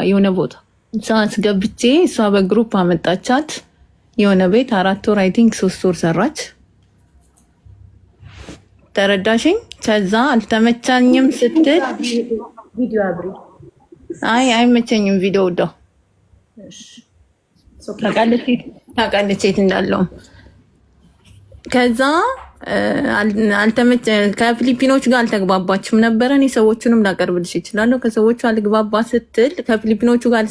የሆነ ቦታ ሰዓት ገብቼ እሷ በግሩፕ አመጣቻት። የሆነ ቤት 4 ወር አይ ቲንክ 3 ወር ሰራች። ተረዳሽኝ? ከዛ አልተመቻኝም ስትል ቪዲዮ አብሪ። አይ አይመቸኝም ቪዲዮ ወጣ። ታውቃለች የት እንዳለው። ከዛ ከፊሊፒኖች ጋር አልተግባባችም ነበረ። እኔ ሰዎቹንም ላቀርብልሽ ይችላለሁ። ከሰዎቹ አልግባባ ስትል ከፊሊፒኖቹ ጋር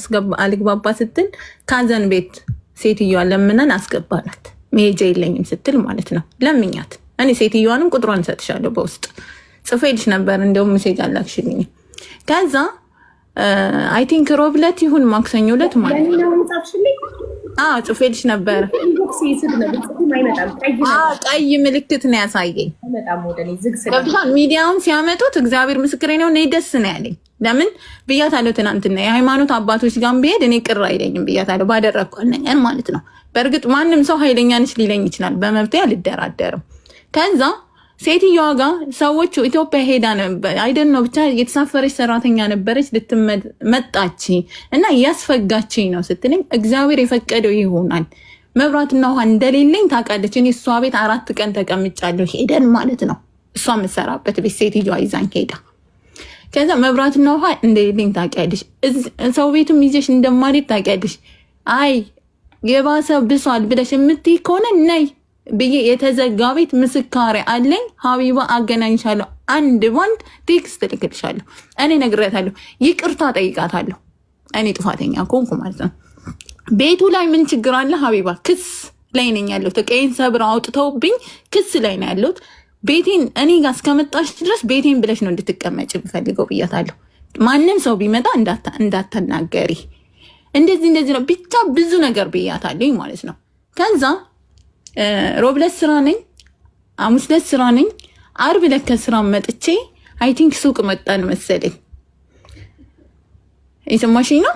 አልግባባ ስትል ካዘን ቤት ሴትዮዋ ለምነን አስገባናት። መሄጃ የለኝም ስትል ማለት ነው። ለምኛት። እኔ ሴትዮዋንም ቁጥሯን እሰጥሻለሁ በውስጥ ጽፌልሽ ነበር። እንደውም ሜሴጅ አላክሽልኝ። ከዛ አይ ቲንክ ሮብ ዕለት ይሁን ማክሰኞ ዕለት ማለት ነው ጽፌልሽ ነበር። ቀይ ምልክት ነው ያሳየኝ። ሚዲያውን ሲያመጡት እግዚአብሔር ምስክሬ ነው። እኔ ደስ ነው ያለኝ። ለምን ብያታለሁ ትናንትና የሃይማኖት አባቶች ጋር ብሄድ እኔ ቅር አይለኝም ብያታለሁ። ባደረግኳት ነገር ማለት ነው። በእርግጥ ማንም ሰው ኃይለኛ ነች ሊለኝ ይችላል። በመብቴ አልደራደርም። ከዛ ሴትዮዋ ጋር ሰዎቹ ኢትዮጵያ ሄዳ ነበር አይደል ነው ብቻ የተሳፈረች ሰራተኛ ነበረች። ልትመጣች እና እያስፈጋችኝ ነው ስትለኝ እግዚአብሔር የፈቀደው ይሆናል። መብራትና ውሃ እንደሌለኝ ታውቃለች። እኔ እሷ ቤት 4 ቀን ተቀምጫለሁ። ሄደን ማለት ነው እሷ የምትሰራበት ቤት ሴትዮዋ ይዛኝ ሄዳ። ከዛ መብራትና ውሃ እንደሌለኝ ታውቂያለሽ። ሰው ቤትም ይዘሽ እንደማልሄድ ታውቂያለሽ። አይ የባሰ ብሷል ብለሽ የምትይ ከሆነ ነይ ብዬ የተዘጋ ቤት ምስካሪ አለኝ። ሀቢባ አገናኝሻለሁ። አንድ ባንድ ቴክስት ልክልሻለሁ። እኔ ነግሬያታለሁ። ይቅርታ ጠይቃታለሁ። እኔ ጥፋተኛ ኮንኩ ማለት ነው። ቤቱ ላይ ምን ችግር አለ? ሀቢባ ክስ ላይ ነኝ ያለሁት። ቀይን ሰብር አውጥተውብኝ ክስ ላይ ነው ያለሁት። ቤቴን እኔ ጋር እስከመጣሽ ድረስ ቤቴን ብለሽ ነው እንድትቀመጭ የምፈልገው ብያታለሁ። ማንም ሰው ቢመጣ እንዳትናገሪ፣ እንደዚህ ነው ብቻ ብዙ ነገር ብያታለኝ ማለት ነው። ከዛ ሮብ ዕለት ስራ ነኝ፣ ሐሙስ ዕለት ስራ ነኝ፣ ዓርብ ዕለት ከስራ መጥቼ አይ ቲንክ ሱቅ መጣን መሰለኝ። የሰማሽኝ ነው?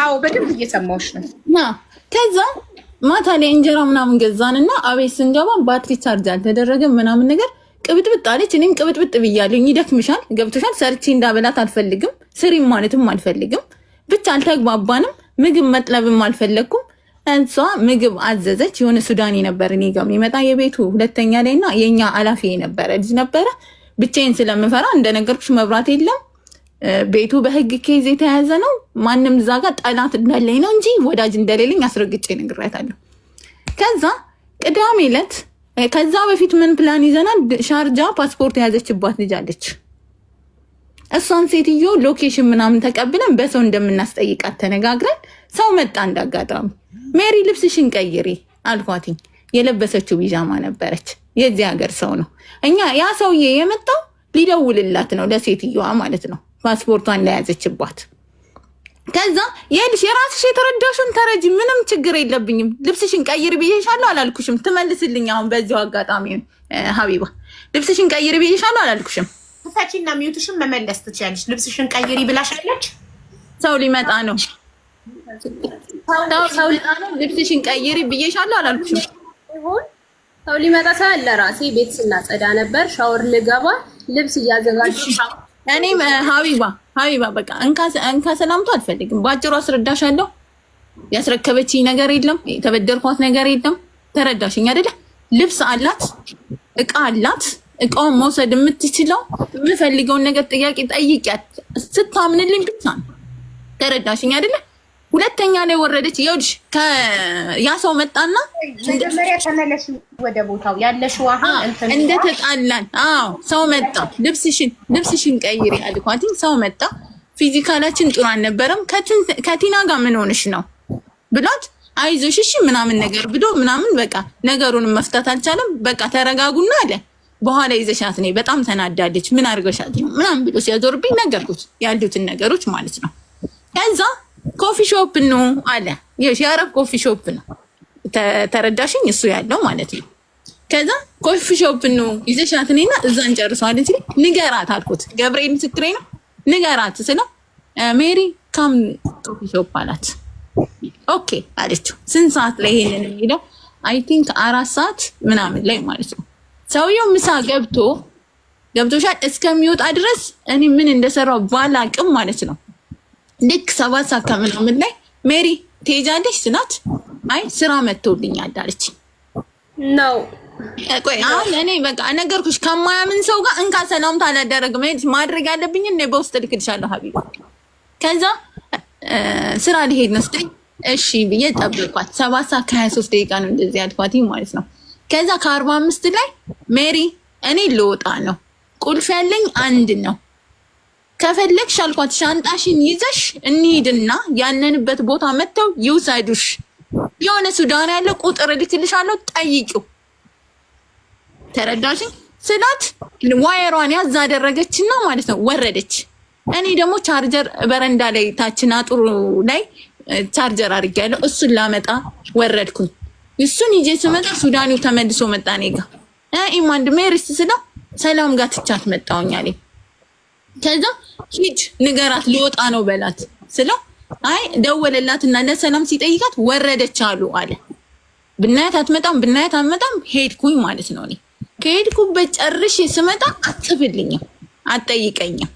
አዎ በደንብ እየሰማሁሽ ነው። ከዛ ማታ ላይ እንጀራ ምናምን ገዛንና አቤት ስንገባ ባትሪ ቻርጅ አልተደረገም ምናምን ነገር ቅብጥብጥ አለች። እኔም ቅብጥብጥ ብያለሁ። ይደክምሻል፣ ገብቶሻል። ሰርቼ እንዳበላት አልፈልግም፣ ስሪም ማለትም አልፈልግም። ብቻ አልተግባባንም። ምግብ መጥለብም አልፈለግኩም። እሷ ምግብ አዘዘች። የሆነ ሱዳኒ ነበር እኔ ጋር የሚመጣ የቤቱ ሁለተኛ ላይ እና የኛ አላፊ የነበረ ልጅ ነበረ። ብቻዬን ስለምፈራ እንደነገርኩሽ መብራት የለም። ቤቱ በህግ ኬዝ የተያዘ ነው። ማንም እዛ ጋር ጠላት እንዳለኝ ነው እንጂ ወዳጅ እንደሌለኝ አስረግጬ ነግሬያታለሁ። ከዛ ቅዳሜ ዕለት ከዛ በፊት ምን ፕላን ይዘናል? ሻርጃ ፓስፖርት የያዘችባት ልጅ አለች። እሷን ሴትዮ ሎኬሽን ምናምን ተቀብለን በሰው እንደምናስጠይቃት ተነጋግረን ሰው መጣ። እንዳጋጣሚ ሜሪ ልብስሽን ቀይሪ አልኳትኝ። የለበሰችው ቢጃማ ነበረች። የዚህ ሀገር ሰው ነው። ያ ሰውዬ የመጣው ሊደውልላት ነው ለሴትዮዋ ማለት ነው፣ ፓስፖርቷን እንደያዘችባት። ከዛ ይኸውልሽ የራስሽ የተረዳሽውን ተረጂ፣ ምንም ችግር የለብኝም። ልብስሽን ቀይሪ ብዬሻለሁ አላልኩሽም? ትመልስልኝ አሁን በዚሁ አጋጣሚ ሀቢባ ልብስሽን ቀይሪ ብዬሻለሁ አላልኩሽም? ትፈቺና ሚዩትሽን መመለስ ትችያለሽ። ልብስሽን ቀይሪ ብላሻለች። ሰው ሊመጣ ነው። ሰው ሊመጣ ነው። ልብስሽን ቀይሪ ብዬሻለሁ አላልኩሽም? ሰው ሊመጣ ሳለ ራሴ ቤት ስናጸዳ ነበር። ሻወር ልገባ ልብስ እያዘጋጀሁ እኔም ሀቢባ በቃ እንካ ሰላምቶ አልፈልግም። በአጭሩ አስረዳሻለሁ። ያስረከበችኝ ነገር የለም፣ የተበደርኳት ነገር የለም። ተረዳሽኝ አይደለ? ልብስ አላት፣ እቃ አላት። እቃውን መውሰድ የምትችለው የምፈልገውን ነገር ጥያቄ ጠይቂያት ስታምንልኝ ብቻ ነው። ተረዳሽኝ አይደለ? ሁለተኛ ላይ ወረደች። ይኸውልሽ ያ ሰው መጣና መጀመሪያ ተመለሽ ወደ ቦታው ያለሽው አሁን እንደተጣላን። አዎ ሰው መጣ። ልብስሽን ቀይሪ አልኳትኝ። ሰው መጣ። ፊዚካላችን ጥሩ አልነበረም። ከቲና ጋር ምን ሆነሽ ነው ብሏት አይዞሽ እሺ ምናምን ነገር ብሎ ምናምን በቃ ነገሩን መፍታት አልቻለም። በቃ ተረጋጉና አለ። በኋላ ይዘሻት ነይ፣ በጣም ተናዳለች፣ ምን አድርገሻት ነው ምናምን ብሎ ሲያዞርብኝ ነገርኩት ያሉትን ነገሮች ማለት ነው። ከዛ ኮፊ ሾፕ ነው አለ። የአረብ ኮፊ ሾፕ ነው። ተረዳሽኝ? እሱ ያለው ማለት ነው። ከዛ ኮፊ ሾፕ ነው ይዘሻት ነይና እዛ እንጨርሰዋለን ሲል ንገራት አልኩት። ገብርኤል ምስክሬ ነው። ንገራት ስለው ሜሪ ካም ኮፊ ሾፕ አላት። ኦኬ አለችው። ስንት ሰዓት ላይ ይሄንን የሚለው አይ ቲንክ 4 ሰዓት ምናምን ላይ ማለት ነው። ሰውየው ምሳ ገብቶ ገብቶሻል? እስከሚወጣ ድረስ እኔ ምን እንደሰራው ባላቅም ማለት ነው። ልክ 7 ሰዓት ከምናምን ላይ ሜሪ ትሄጃለሽ ስላት አይ ስራ መጥቶልኛል አለች። ነው ቆይ አሁን እኔ በቃ ነገርኩሽ፣ ከማያምን ሰው ጋር እንካ ሰላምታ አላደረግም። ማድረግ ያለብኝ እኔ በውስጥ ልክልሻለሁ ሀቢባ። ከዛ ስራ ልሄድ ነው ስትይ እሺ ብዬ ጠብቋት። 7 ሰዓት ከ23 ደቂቃ ነው እንደዚህ ያልኳት ማለት ነው። ከዛ ከ45 ላይ ሜሪ እኔ ልወጣ ነው፣ ቁልፍ ያለኝ አንድ ነው፣ ከፈለግሽ አልኳት ሻንጣሽን ይዘሽ እንሂድና ያለንበት ቦታ መተው ይውሰዱሽ። የሆነ ሱዳን ያለ ቁጥር ልክልሻለሁ ጠይቂው። ተረዳሽኝ ስላት ዋየሯን ያዝ አደረገችና ማለት ነው ወረደች። እኔ ደግሞ ቻርጀር በረንዳ ላይ ታችና ጥሩ ላይ ቻርጀር አድርጌያለሁ። እሱን ላመጣ ወረድኩኝ። እሱን ይዤ ስመጣ ሱዳኒው ተመልሶ መጣ እኔ ጋር ኢማንድ ሜሪስ ስለው ሰላም ጋር ትቻት መጣሁኝ አለኝ። ከዛ ሂድ ንገራት ልወጣ ነው በላት ስለው አይ ደወለላትና ለሰላም ሲጠይቃት ወረደች አሉ አለ። ብናያት አትመጣም ብናያት አትመጣም ሄድኩኝ ማለት ነው። እኔ ከሄድኩበት ጨርሼ ስመጣ አትፍልኝም አትጠይቀኝም።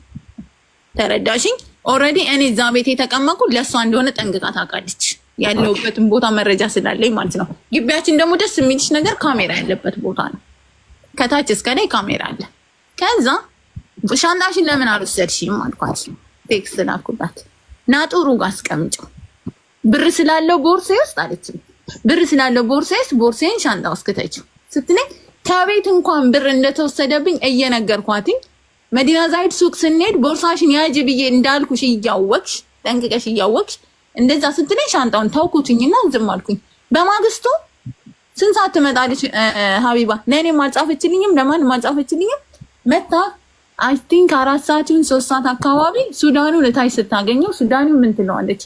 ተረዳሽኝ? ኦልሬዲ እኔ እዛ ቤት የተቀመጥኩ ለእሷ እንደሆነ ጠንቅቃ ታውቃለች፣ ያለሁበትን ቦታ መረጃ ስላለኝ ማለት ነው። ግቢያችን ደግሞ ደስ የሚልሽ ነገር ካሜራ ያለበት ቦታ ነው። ከታች እስከ ላይ ካሜራ አለ። ከዛ ሻንጣሽን ለምን አልወሰድሽም አልኳት። ቴክስት ላኩላት። ናጡሩ ጋር አስቀምጪው ብር ስላለው ቦርሳዬ ውስጥ አለችኝ። ብር ስላለው ቦርሳዬ ውስጥ ቦርሳዬን ሻንጣ ውስጥ ከተችው ስትለኝ ከቤት እንኳን ብር እንደተወሰደብኝ እየነገርኳትኝ መዲና ዛይድ ሱቅ ስንሄድ ቦርሳሽን ያጅ ብዬ እንዳልኩሽ እያወቅሽ ጠንቅቀሽ እያወቅሽ እንደዛ ስትለኝ ሻንጣውን ተውኩትኝና ዝም አልኩኝ። በማግስቱ ስንት ሰዓት ትመጣለች ሀቢባ? ለእኔም አልጻፈችልኝም ለማንም አልጻፈችልኝም። መታ አይ ቲንክ 4 ሰዓት ይሁን 3 ሰዓት አካባቢ ሱዳኑ ለታይ ስታገኘው ሱዳኑ ምን ትለዋለች?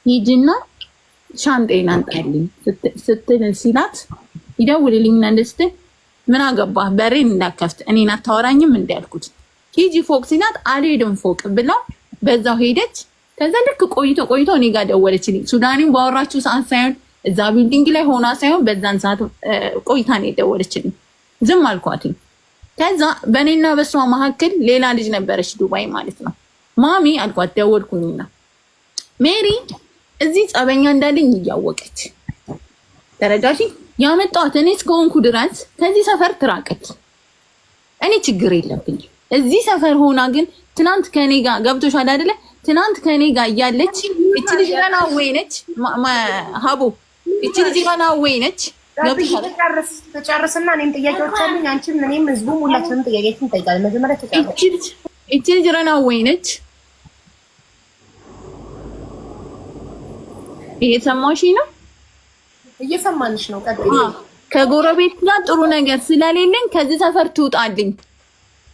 ሂጂና ሻንጤን አንጣልኝ ስትል ሲላት ይደውልልኝና እንደስትል ምን አገባህ በሬን እንዳከፍት እኔን አታወራኝም እንዳልኩት ሂጂ ፎቅ ሲላት አልሄድም ፎቅ ብለው በዛው ሄደች። ከዛ ልክ ቆይቶ እኔ ጋር ደወለችልኝ። ሱዳኒን ባወራችሁ ሰዓት ሳይሆን እዛ ቢልዲንግ ላይ ሆና ሳይሆን በዛን ሰዓት ቆይታ ነው የደወለችልኝ። ዝም አልኳትኝ። ከዛ በእኔና በሷ መካከል ሌላ ልጅ ነበረች ዱባይ ማለት ነው። ማሚ አልኳት ደወልኩኝና ሜሪ እዚህ ጸበኛ እንዳለኝ እያወቀች ተረዳሽ ያመጣኋት እኔ እስከሆንኩ ድረስ ከዚህ ሰፈር ትራቀች። እኔ ችግር የለብኝ እዚህ ሰፈር ሆና ግን ትናንት ከኔ ጋር ገብቶሻል አይደለ? ትናንት ከኔ ጋር እያለች እቺ ልጅ ገና ወይነች ሀቡ እቺ ልጅ ገና ወይነች ገብቶሻል። ተጨርስና እኔም ጥያቄዎች አሉኝ አንቺም እኔም ህዝቡም ሁላችንም ጥያቄዎችን እንጠይቃለን። መጀመሪያ ተጨርስ። እቺ ልጅ ገና ወይነች እየሰማሽኝ ነው? እየሰማንሽ ነው። ቀጥይ። ከጎረቤት ጋር ጥሩ ነገር ስለሌለኝ ከዚህ ሰፈር ትውጣልኝ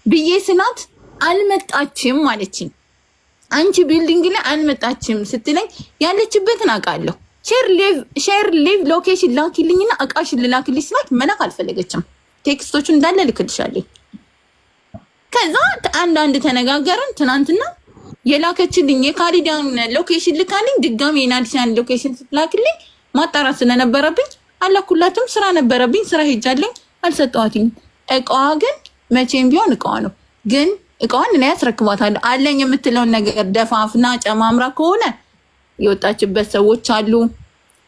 ብዬ ስላት አልመጣችም አለችኝ። አንቺ ቢልዲንግ ላይ አልመጣችም ስትለኝ ያለችበትን አውቃለሁ። ሼር ሊቭ ሎኬሽን ላኪልኝና እቃሽን ልላክልሽ ስላት መላክ አልፈለገችም። ቴክስቶቹን እንዳለ ልክልሻለኝ። ከዛ አንዳንድ ተነጋገርን። ትናንትና የላከችልኝ የካሊዳን ሎኬሽን ልካልኝ ድጋሚ የናዲሻን ሎኬሽን ስትላክልኝ ማጣራት ስለነበረብኝ አላኩላትም። ስራ ነበረብኝ፣ ስራ ሄጃለኝ፣ አልሰጠኋትኝ። እቃዋ ግን መቼም ቢሆን እቃዋ ነው። ግን እቃዋን እኔ ያስረክባታለሁ። አለኝ የምትለውን ነገር ደፋፍና ጨማምራ ከሆነ የወጣችበት ሰዎች አሉ፣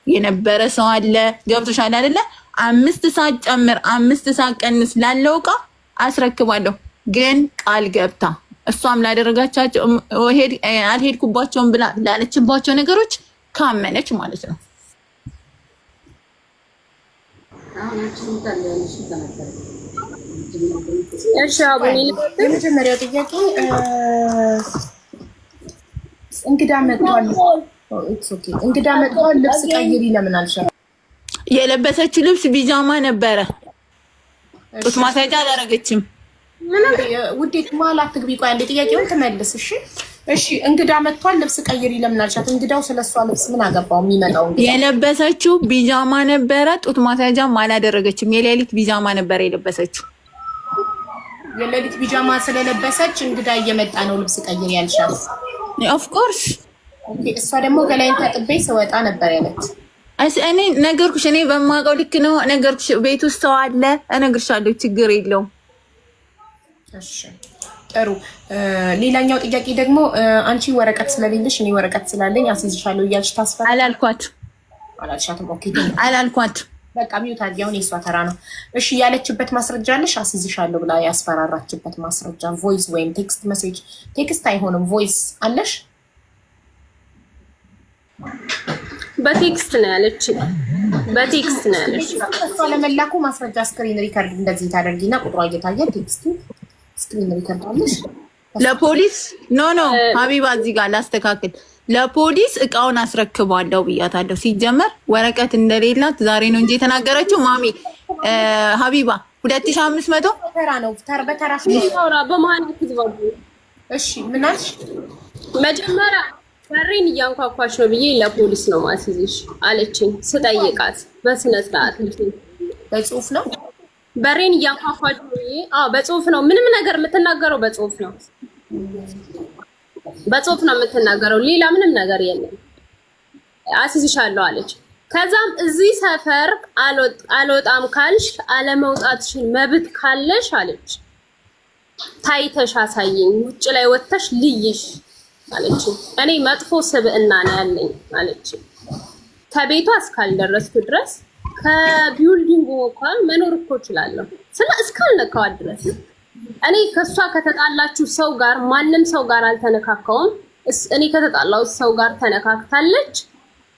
የነበረ ሰው አለ። ገብቶሻል አይደለ? 5 ሰዓት ጨምር 5 ሰዓት ቀንስ ላለው እቃ አስረክባለሁ። ግን ቃል ገብታ እሷም ላደረጋቻቸው አልሄድኩባቸውም ብላ ላለችባቸው ነገሮች ካመነች ማለት ነው። የመጀመሪያው ጥያቄ እንግዳ መጥቷል። እንግዳ መጥቷል፣ ልብስ ቀይሪ ለምን አልሻት? የለበሰችው ልብስ ቢጃማ ነበረ። ጡት ማስያዣ አላደረገችም። ውዴት መሀል አትግቢ። ቆይ አንዴ ጥያቄውን ትመልስ። እሺ እንግዳ መጥቷል፣ ልብስ ቀይሪ ለምን አልሻት? እንግዳው ስለሷ ልብስ ምን አገባው? የሚመጣው የለበሰችው ቢጃማ ነበረ። ጡት ማስያዣም አላደረገችም። የሌሊት ቢጃማ ነበረ የለበሰችው። የሌሊት ቢጃማ ስለለበሰች እንግዳ እየመጣ ነው ልብስ ቀይሪ ያልሻት? ኦፍ ኮርስ። ኦኬ እሷ ደግሞ ገላይን ታጥቤ ስወጣ ነበር ያለች። እኔ ነገርኩሽ፣ እኔ በማውቀው ልክ ነው ነገርኩሽ። ቤት ውስጥ ሰው አለ፣ እነግርሻለሁ፣ ችግር የለውም። እሺ ጥሩ። ሌላኛው ጥያቄ ደግሞ አንቺ ወረቀት ስለሌለሽ እኔ ወረቀት ስላለኝ አስይዝሻለሁ እያልሽ ታስፈራ አላልሻትም? ኦኬ አላልኳት። በቃ ሚዩት አድርጊ። አሁን የእሷ ተራ ነው። እሺ ያለችበት ማስረጃ አለሽ? አስይዝሻለሁ ብላ ያስፈራራችበት ማስረጃ ቮይስ ወይም ቴክስት ሜሴጅ። ቴክስት አይሆንም ቮይስ አለሽ? በቴክስት ነው ያለች። በቴክስት ነው ያለች። እሷ ለመላኩ ማስረጃ ስክሪን ሪከርድ እንደዚህ ታደርጊና ቁጥሯ እየታየ ቴክስቱ ስክሪን ሪከርድ አለሽ? ለፖሊስ ኖ ሀቢባ እዚህ ጋር ላስተካክል። ለፖሊስ እቃውን አስረክቧለሁ ብያታለሁ። ሲጀመር ወረቀት እንደሌላት ዛሬ ነው እንጂ የተናገረችው። ማሚ ሀቢባ 2500 ተራ ነው በተራሽ በመሀል ትዝባቡ። እሺ ምን አልሽ? መጀመሪያ በሬን እያንኳኳች ነው ብዬ ለፖሊስ ነው ማስይዝሽ አለችኝ። ስጠይቃት በስነ ስርዓት በጽሁፍ ነው በሬን እያንኳኳች ነው ብዬ በጽሁፍ ነው ምንም ነገር የምትናገረው በጽሁፍ ነው። በጽሁፍ ነው የምትናገረው፣ ሌላ ምንም ነገር የለም። አስይዝሻለሁ አለች። ከዛም እዚህ ሰፈር አልወጣም ካልሽ አለመውጣትሽን መብት ካለሽ አለች ታይተሽ አሳየኝ፣ ውጭ ላይ ወጥተሽ ልይሽ አለች። እኔ መጥፎ ስብዕና ነው ያለኝ አለች። ከቤቷ እስካልደረስኩ ድረስ ከቢውልዲንጉ እንኳን መኖር እኮ እችላለሁ እስካልነካዋት ድረስ እኔ ከሷ ከተጣላችሁ ሰው ጋር ማንም ሰው ጋር አልተነካካውም። እኔ ከተጣላው ሰው ጋር ተነካክታለች፣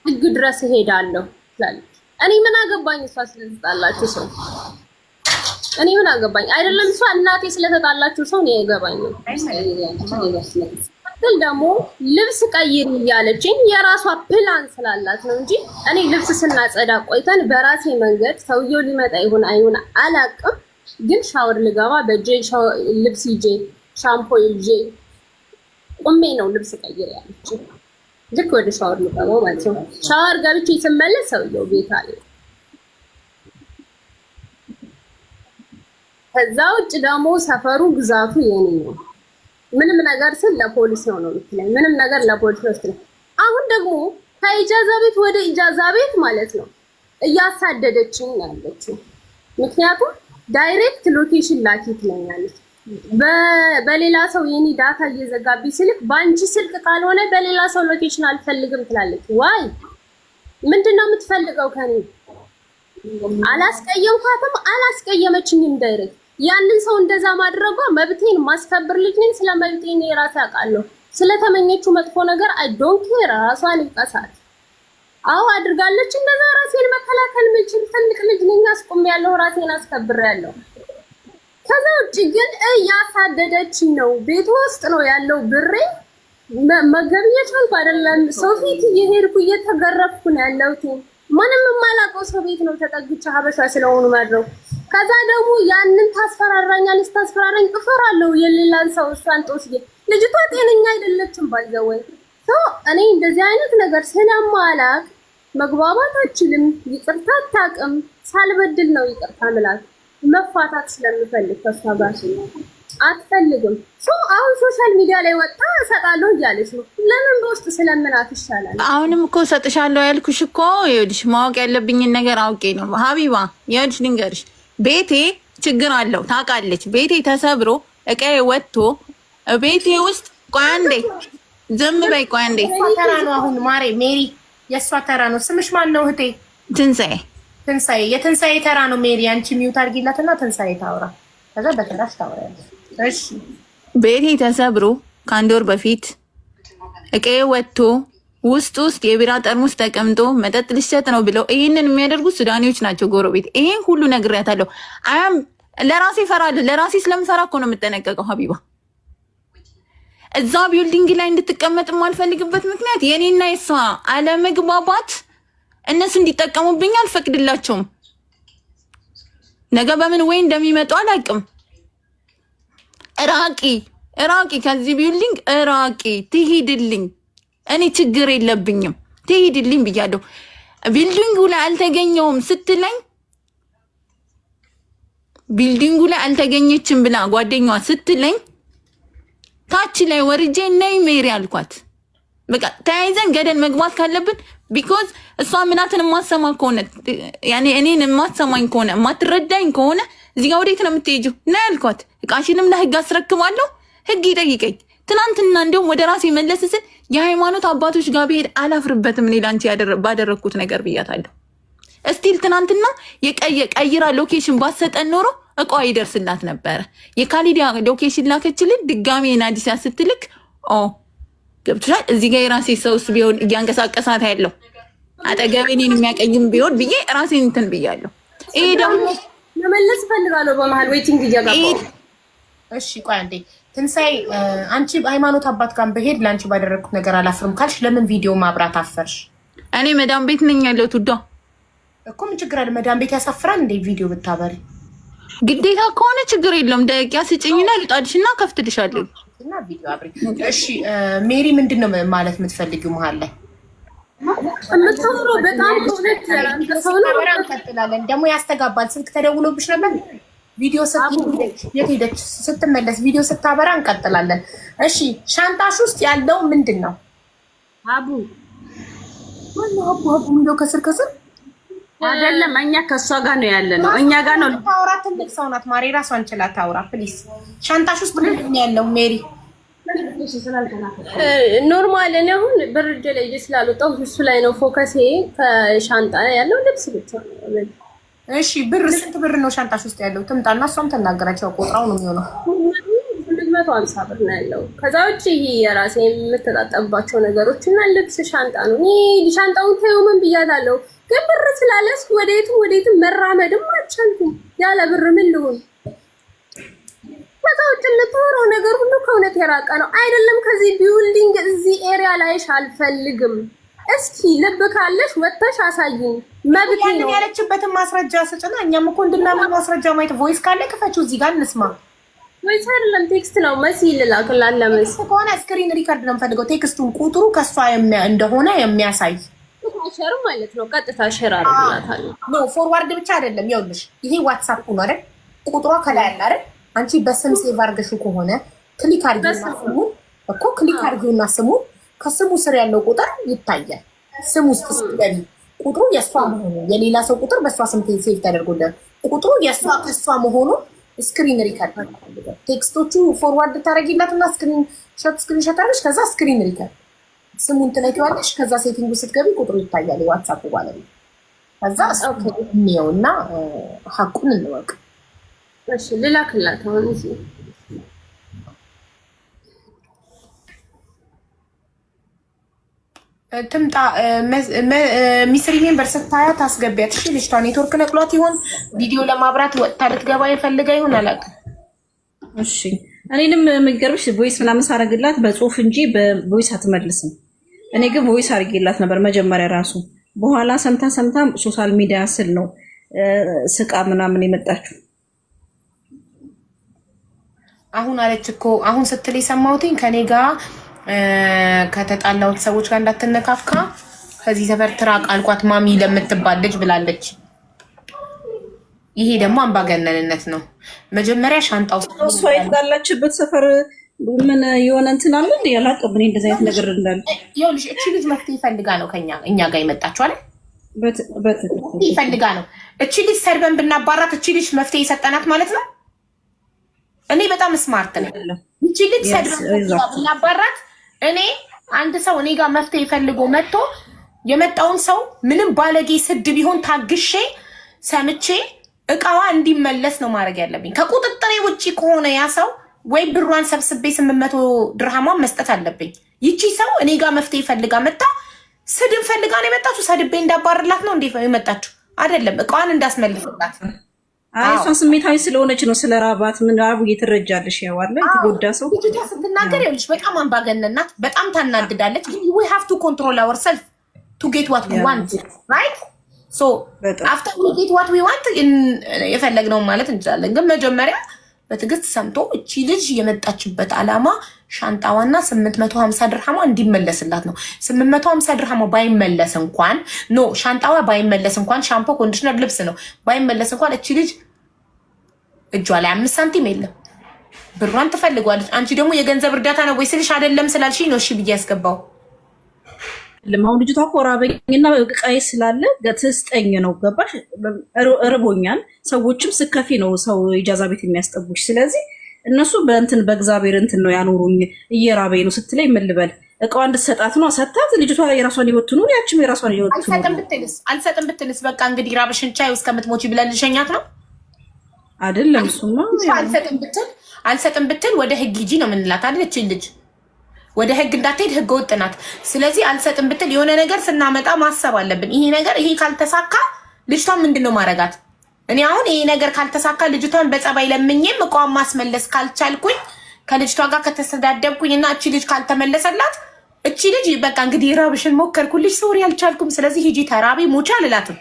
ህግ ድረስ እሄዳለሁ ትላለች። እኔ ምን አገባኝ እሷ ስለተጣላችሁ ሰው? እኔ ምን አገባኝ? አይደለም እሷ እናቴ ስለተጣላችሁ ሰው ነው ያገባኝ። ግን ደግሞ ልብስ ቀይር እያለችኝ የራሷ ፕላን ስላላት ነው እንጂ እኔ ልብስ ስናጸዳ ቆይተን በራሴ መንገድ ሰውየው ሊመጣ ይሁን አይሁን አላቅም፣ ግን ሻወር ልገባ በእጄ ልብስ ይዤ ሻምፖ ይዤ ቁሜ ነው ልብስ ቀይር ያለችኝ። ልክ ወደ ሻወር ልገባው ማለት ነው። ሻወር ገብቼ ስመለስ ሰውየው ቤት አለ። ከዛ ውጭ ደግሞ ሰፈሩ ግዛቱ የኔ ነው። ምንም ነገር ስል ለፖሊስ ነው የምትለኝ። ምንም ነገር ለፖሊስ ነው ስትለኝ፣ አሁን ደግሞ ከኢጃዛ ቤት ወደ ኢጃዛ ቤት ማለት ነው እያሳደደችኝ ያለችው። ምክንያቱም ዳይሬክት ሎኬሽን ላኪ ትለኛለች። በሌላ ሰው የኔ ዳታ እየዘጋብኝ ስልክ በአንቺ ስልክ ካልሆነ በሌላ ሰው ሎኬሽን አልፈልግም ትላለች። ዋይ ምንድነው የምትፈልገው ከኔ? አላስቀየምኳትም፣ አላስቀየመችኝም ዳይሬክት ያንን ሰው እንደዛ ማድረጓ መብቴን ማስከበር ልጅ ነኝ። ስለ መብቴን የራሴ አውቃለሁ። ስለተመኘችው መጥፎ ነገር አይ ዶንት ኬር። ራሷን ይቀሳት። አዎ አድርጋለች እንደዛ። ራሴን መከላከል የምችል ትልቅ ልጅ ነኝ። አስቆሚያለሁ፣ ራሴን አስከብሬያለሁ። ከዛ ውጭ ግን እያሳደደችኝ ነው። ቤት ውስጥ ነው ያለው ብሬ መገብየት አልኩ አይደለም። ሰው ፊት እየሄድኩ እየተገረፍኩ ነው ያለሁት። ማንም የማላውቀው ሰው ቤት ነው ተጠግቼ ሀበሻ ስለሆኑ ማድረው። ከዛ ደግሞ ያንን ታስፈራራኛለች። ታስፈራራኝ እፈራለሁ። የሌላን ሰው እሷን ጦስዬ ልጅቷ ጤነኛ አይደለችም ባይዘወይ እኔ እንደዚህ አይነት ነገር ስለማላቅ መግባባት አልችልም። ይቅርታ አታውቅም። ሳልበድል ነው ይቅርታ ምላት። መፋታት ስለምፈልግ ከሷ ጋር አትፈልግም። አሁን ሶሻል ሚዲያ ላይ ወጣ እሰጣለሁ እያለች ነው። ለምን በውስጥ ስለምናት ይሻላል። አሁንም እኮ እሰጥሻለሁ ያልኩሽ እኮ ይኸውልሽ፣ ማወቅ ያለብኝን ነገር አውቄ ነው ሀቢባ። ይኸውልሽ ልንገርሽ፣ ቤቴ ችግር አለው ታውቃለች። ቤቴ ተሰብሮ እቃዬ ወጥቶ ቤቴ ውስጥ ቆይ አንዴ ዝም በይ ቆይ አንዴ። ተራ ነው አሁን ማሬ ሜሪ፣ የእሷ ተራ ነው። ስምሽ ማን ነው እህቴ? ትንሳኤ። ትንሳኤ፣ የትንሳኤ ተራ ነው ሜሪ። አንቺ ሚውት አድርጊላትና ትንሳኤ ታውራ፣ ከዛ በተራሽ ታውራለች። እሺ ቤቴ ተሰብሮ ከአንድ ወር በፊት እቃዬ ወጥቶ ውስጥ የቢራ ጠርሙስ ተቀምጦ መጠጥ ልሸጥ ነው ብለው ይህንን የሚያደርጉት ሱዳኔዎች ናቸው። ጎረቤት ይሄን ሁሉ ነግሬያታለሁ። አያም ለራሴ እፈራለሁ። ለራሴ ስለምፈራ እኮ ነው የምጠነቀቀው ሀቢባ። እዛ ቢልዲንግ ላይ እንድትቀመጥ የማልፈልግበት ምክንያት የኔና የሷ አለመግባባት፣ እነሱ እንዲጠቀሙብኝ አልፈቅድላቸውም። ነገ በምን ወይ እንደሚመጡ አላውቅም። እራቂ ከዚህ ቢልዲንግ እራቂ፣ ትሂድልኝ። እኔ ችግር የለብኝም፣ ትሂድልኝ ብያለሁ። ቢልዲንጉ ላይ አልተገኘውም ስትለኝ፣ ቢልዲንጉ ላይ አልተገኘችም ብላ ጓደኛዋ ስትለኝ ታች ላይ ወርጄ ነይ ሜሪ አልኳት። በቃ ተያይዘን ገደል መግባት ካለብን ቢኮዝ እሷ ምናትን የማሰማ ከሆነ ያኔ እኔን የማትሰማኝ ከሆነ የማትረዳኝ ከሆነ እዚህ ጋር ወዴት ነው የምትሄጂው? እና ያልኳት እቃሽንም ለህግ አስረክባለሁ፣ ህግ ይጠይቀኝ። ትናንትና እንደውም ወደ ራሴ መለስ ስል የሃይማኖት አባቶች ጋር ብሄድ አላፍርበትም እኔ ላንቺ ባደረግኩት ነገር ብያታለሁ። እስቲል ትናንትና ቀይራ ሎኬሽን ባሰጠን ኖሮ እቃዋ ይደርስላት ነበረ። የካሊዲያ ሎኬሽን ላከችልን ድጋሜ ናዲሳ ስትልክ ገብቶሻል። እዚህ ጋር የራሴ ሰውስ ቢሆን እያንቀሳቀሳት ያለው አጠገቤ እኔን የሚያቀይም ቢሆን ብዬ ራሴን እንትን ብያለሁ። ይሄ ደግሞ መመለስ እፈልጋለሁ በመሀል ዌቲንግ እያጋባሁ። እሺ ቆይ አንዴ ትንሳኤ፣ አንቺ ሃይማኖት አባት ጋር በሄድ ለአንቺ ባደረግኩት ነገር አላፍርም ካልሽ ለምን ቪዲዮ ማብራት አፈርሽ? እኔ መዳም ቤት ነኝ ያለሁት ውዷ። እኮ ምን ችግር አለ? መዳም ቤት ያሳፍራል እንዴ ቪዲዮ ብታበሪ? ግዴታ ከሆነ ችግር የለውም። ደቂቃ ስጭኝና ልጣድሽና ከፍትልሻለሁ እና ቪዲዮ አብሪ። እሺ ሜሪ ምንድን ነው ማለት የምትፈልጊው መሀል ላይ? የምታወራው በጣም ሁለት ስታበራ እንቀጥላለን። ደግሞ ያስተጋባል። ስልክ ተደውሎብሽ ነበር? ቪዲዮ የት ሄደች? ስትመለስ ቪዲዮ ስታበራ እንቀጥላለን። እሺ ሻንጣሽ ውስጥ ያለው ምንድን ነው? አቡ አቡ እንደው ከስር አይደለም፣ እኛ ከእሷ ጋር ነው ያለ ነው። እኛ ጋር ነው ታውራ። ትልቅ ሰው ናት ማሪ፣ ራሷን ችላ ታውራ ፕሊዝ። ሻንጣሽ ውስጥ ምንድን ነው ያለው ሜሪ? ኖርማል። እኔ አሁን ብር እጄ ላይ ስላልወጣሁ እሱ ላይ ነው ፎከሴ። ከሻንጣ ያለው ልብስ ብቻ ነው። እሺ ብር ስንት ብር ነው ሻንጣሽ ውስጥ ያለው? ትምጣና እሷም ተናገራቸው። ቆጥራው ነው የሚሆነው። 250 ብር ነው ያለው። ከዛ ውጭ ይሄ የራሴ የምተጣጠባቸው ነገሮች እና ልብስ ሻንጣ ነው። እኔ ሻንጣውን ተይው ምን ብያታለሁ፣ ግን ብር ስላለስኩ ወዴትም መራመድም አልቻልኩም። ያለ ብር ምን ልሁን? ከዛ ውጭ የምታወራው ነገር ሁሉ ከእውነት የራቀ ነው። አይደለም ከዚህ ቢውልዲንግ እዚህ ኤሪያ ላይሽ አልፈልግም። እስኪ ልብ ካለሽ ወጥተሽ አሳይኝ። መብት ነው። ያለችበትን ማስረጃ ስጭና እኛም እኮ እንድናምን ማስረጃ ማየት። ቮይስ ካለ ክፈችው እዚህ ጋር እንስማ። ቮይስ አይደለም ቴክስት ነው። መሲ ልላክላት። ለመሲ ከሆነ ስክሪን ሪከርድ ነው የምፈልገው። ቴክስቱን ቁጥሩ ከሷ እንደሆነ የሚያሳይ ሸር ማለት ነው። ቀጥታ ሸር አድርግላታለሁ። ኖ ፎርዋርድ ብቻ አይደለም። ይኸውልሽ ይሄ ዋትስአፕ ነው አይደል? ቁጥሯ ከላይ አለ አይደል? አንቺ በስም ሴቭ አድርገሽው ከሆነ ክሊክ አድርጊውና ስሙን እኮ ክሊክ አድርጊውና ስሙን ከስሙ ስር ያለው ቁጥር ይታያል። ስም ውስጥ ስትገቢ ቁጥሩ የእሷ መሆኑ የሌላ ሰው ቁጥር በእሷ ስም ሴቭ ተደርጎለት ቁጥሩ የእሷ ከእሷ መሆኑ ስክሪን ሪከርድ ነው። ቴክስቶቹ ፎርዋርድ ታደርጊላትና ስክሪን ሾት አድርገሽ ከዛ ስክሪን ሪከርድ ስሙን ትነኪዋለሽ። ከዛ ሴቲንግ ስትገቢ ቁጥሩ ይታያል። የዋትስአፕ ባለቤት ከዛ እንየውና ሀቁን እንወቅ። እሺ ልላክላት አሁን እዚህ ትምጣ። ሚስሪ ሜምበር ስታያት አስገቢያት። እሺ ልጅቷ ኔትወርክ ነቅሏት ይሆን ቪዲዮ ለማብራት ወጥታ ልትገባ የፈልጋ ይሆን አላውቅም። እሺ እኔንም የምትገርምሽ ቮይስ ምናምን ሳረግላት በጽሁፍ እንጂ በቮይስ አትመልስም። እኔ ግን ቮይስ አድርጌላት ነበር መጀመሪያ ራሱ። በኋላ ሰምታ ሶሻል ሚዲያ ስል ነው ስቃ ምናምን የመጣችው። አሁን አለች እኮ አሁን ስትል የሰማሁትኝ ከኔ ጋር ከተጣላሁት ሰዎች ጋር እንዳትነካካ ከዚህ ሰፈር ትራቅ አልኳት ማሚ ለምትባል ልጅ ብላለች። ይሄ ደግሞ አምባገነንነት ነው። መጀመሪያ ሻንጣ ውስጥ እሷ የተጣላችበት ሰፈር ምን የሆነ እንትን አለ እንዴ? ያላቀብ እኔ እንደዚህ አይነት ነገር እንዳለ ይኸውልሽ፣ እቺ ልጅ መፍትሄ ፈልጋ ነው እኛ ጋር የመጣችው አይደል? መፍትሄ ፈልጋ ነው። እቺ ልጅ ሰርበን ብናባራት እቺ ልጅ መፍትሄ የሰጠናት ማለት ነው። እኔ በጣም ስማርት ነኝ። እቺ ልጅ ሰርበን ብናባራት እኔ አንድ ሰው እኔ ጋር መፍትሄ ፈልጎ መጥቶ የመጣውን ሰው ምንም ባለጌ ስድ ቢሆን ታግሼ ሰምቼ እቃዋ እንዲመለስ ነው ማድረግ ያለብኝ። ከቁጥጥሬ ውጪ ከሆነ ያ ሰው ወይ ብሯን ሰብስቤ 800 ድርሃሟን መስጠት አለብኝ። ይቺ ሰው እኔ ጋር መፍትሄ ፈልጋ መጣ ስድብ ፈልጋ ነው የመጣችው። ሰድቤ እንዳባርላት ነው እንዴ የመጣችው? አይደለም፣ እቃዋን እንዳስመልስላት። አይ እሷ ስሜታዊ ስለሆነች ነው። ስለ ራባት ምን አቡ እየተረጃለሽ ያዋለ የተጎዳ ሰው ልጅቷ ስትናገር ይኸውልሽ በጣም አምባገነናት፣ በጣም ታናድዳለች። we have to control ourselves to get what we want, right? so after we get what we want የፈለግነው ማለት እንችላለን። ግን መጀመሪያ በትዕግስት ሰምቶ እቺ ልጅ የመጣችበት ዓላማ ሻንጣዋና 850 ድርሃሟ እንዲመለስላት ነው። 850 ድርሃሟ ባይመለስ እንኳን ሻንጣዋ ባይመለስ እንኳን ሻምፖ፣ ኮንዲሽነር፣ ልብስ ነው ባይመለስ እንኳን እቺ ልጅ እጇ ላይ 5 ሳንቲም የለም። ብሯን ትፈልጓለች። አንቺ ደግሞ የገንዘብ እርዳታ ነው ወይ ስልሽ አይደለም ስላልሽኝ ነው እሺ ብዬ ያስገባው። አሁን ልጅቷ እኮ ራበኝና ቀይ ስላለ ትስጠኝ ነው ገባሽ? እርቦኛል። ሰዎችም ስከፊ ነው ሰው ኢጃዛ ቤት የሚያስጠቡሽ። ስለዚህ እነሱ በእንትን በእግዚአብሔር እንትን ነው ያኖሩኝ። እየራበኝ ነው ስትለኝ ምን ልበል? እቃዋ እንድትሰጣት ነው ሰጣት። ልጅቷ የራሷን ህይወት ትኑር፣ ያችም የራሷን ህይወት ትኑር። አልሰጥም ብትልስ በቃ እንግዲህ ራብሽን ቻይ እስከምትሞቺ ብለን ልሸኛት ነው አይደለም? እሱማ አልሰጥም ብትል ወደ ህግ ሂጂ ነው የምንላት አይደል? እቺ ልጅ ወደ ህግ እንዳትሄድ ህገ ወጥ ናት። ስለዚህ አልሰጥም ብትል የሆነ ነገር ስናመጣ ማሰብ አለብን። ይሄ ካልተሳካ ልጅቷን ምንድነው ማረጋት? እኔ አሁን ይሄ ነገር ካልተሳካ ልጅቷን በጸባይ ለምኜም እቃዋን ማስመለስ ካልቻልኩኝ ከልጅቷ ጋር ከተሰዳደብኩኝ እና እቺ ልጅ ካልተመለሰላት እቺ ልጅ በቃ እንግዲህ ራብሽን ሞከርኩልሽ፣ ሶሪ አልቻልኩም፣ ስለዚህ ሂጂ ተራቢ ሞቻ አልላትም።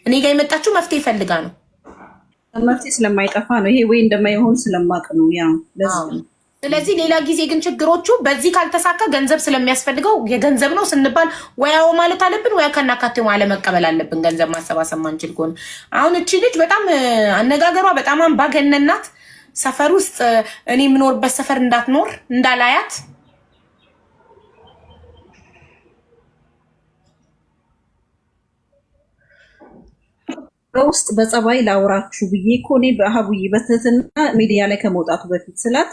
እኔ ጋር የመጣችው መፍትሄ ፈልጋ ነው። መፍትሄ ስለማይጠፋ ነው ይሄ ወይ እንደማይሆን ስለማቅ ነው ያ ለዚህ። ስለዚህ ሌላ ጊዜ ግን ችግሮቹ በዚህ ካልተሳካ ገንዘብ ስለሚያስፈልገው የገንዘብ ነው ስንባል ወያው ማለት አለብን፣ ወያ ከናካቴው አለመቀበል አለብን። ገንዘብ ማሰባሰብ ማንችል ከሆነ አሁን እቺ ልጅ በጣም አነጋገሯ በጣም አምባገነን ናት። ሰፈር ውስጥ እኔ የምኖርበት ሰፈር እንዳትኖር እንዳላያት በውስጥ በጸባይ ላውራችሁ ብዬ እኮ እኔ በአህቡዬ በትህትና ሚዲያ ላይ ከመውጣቱ በፊት ስላት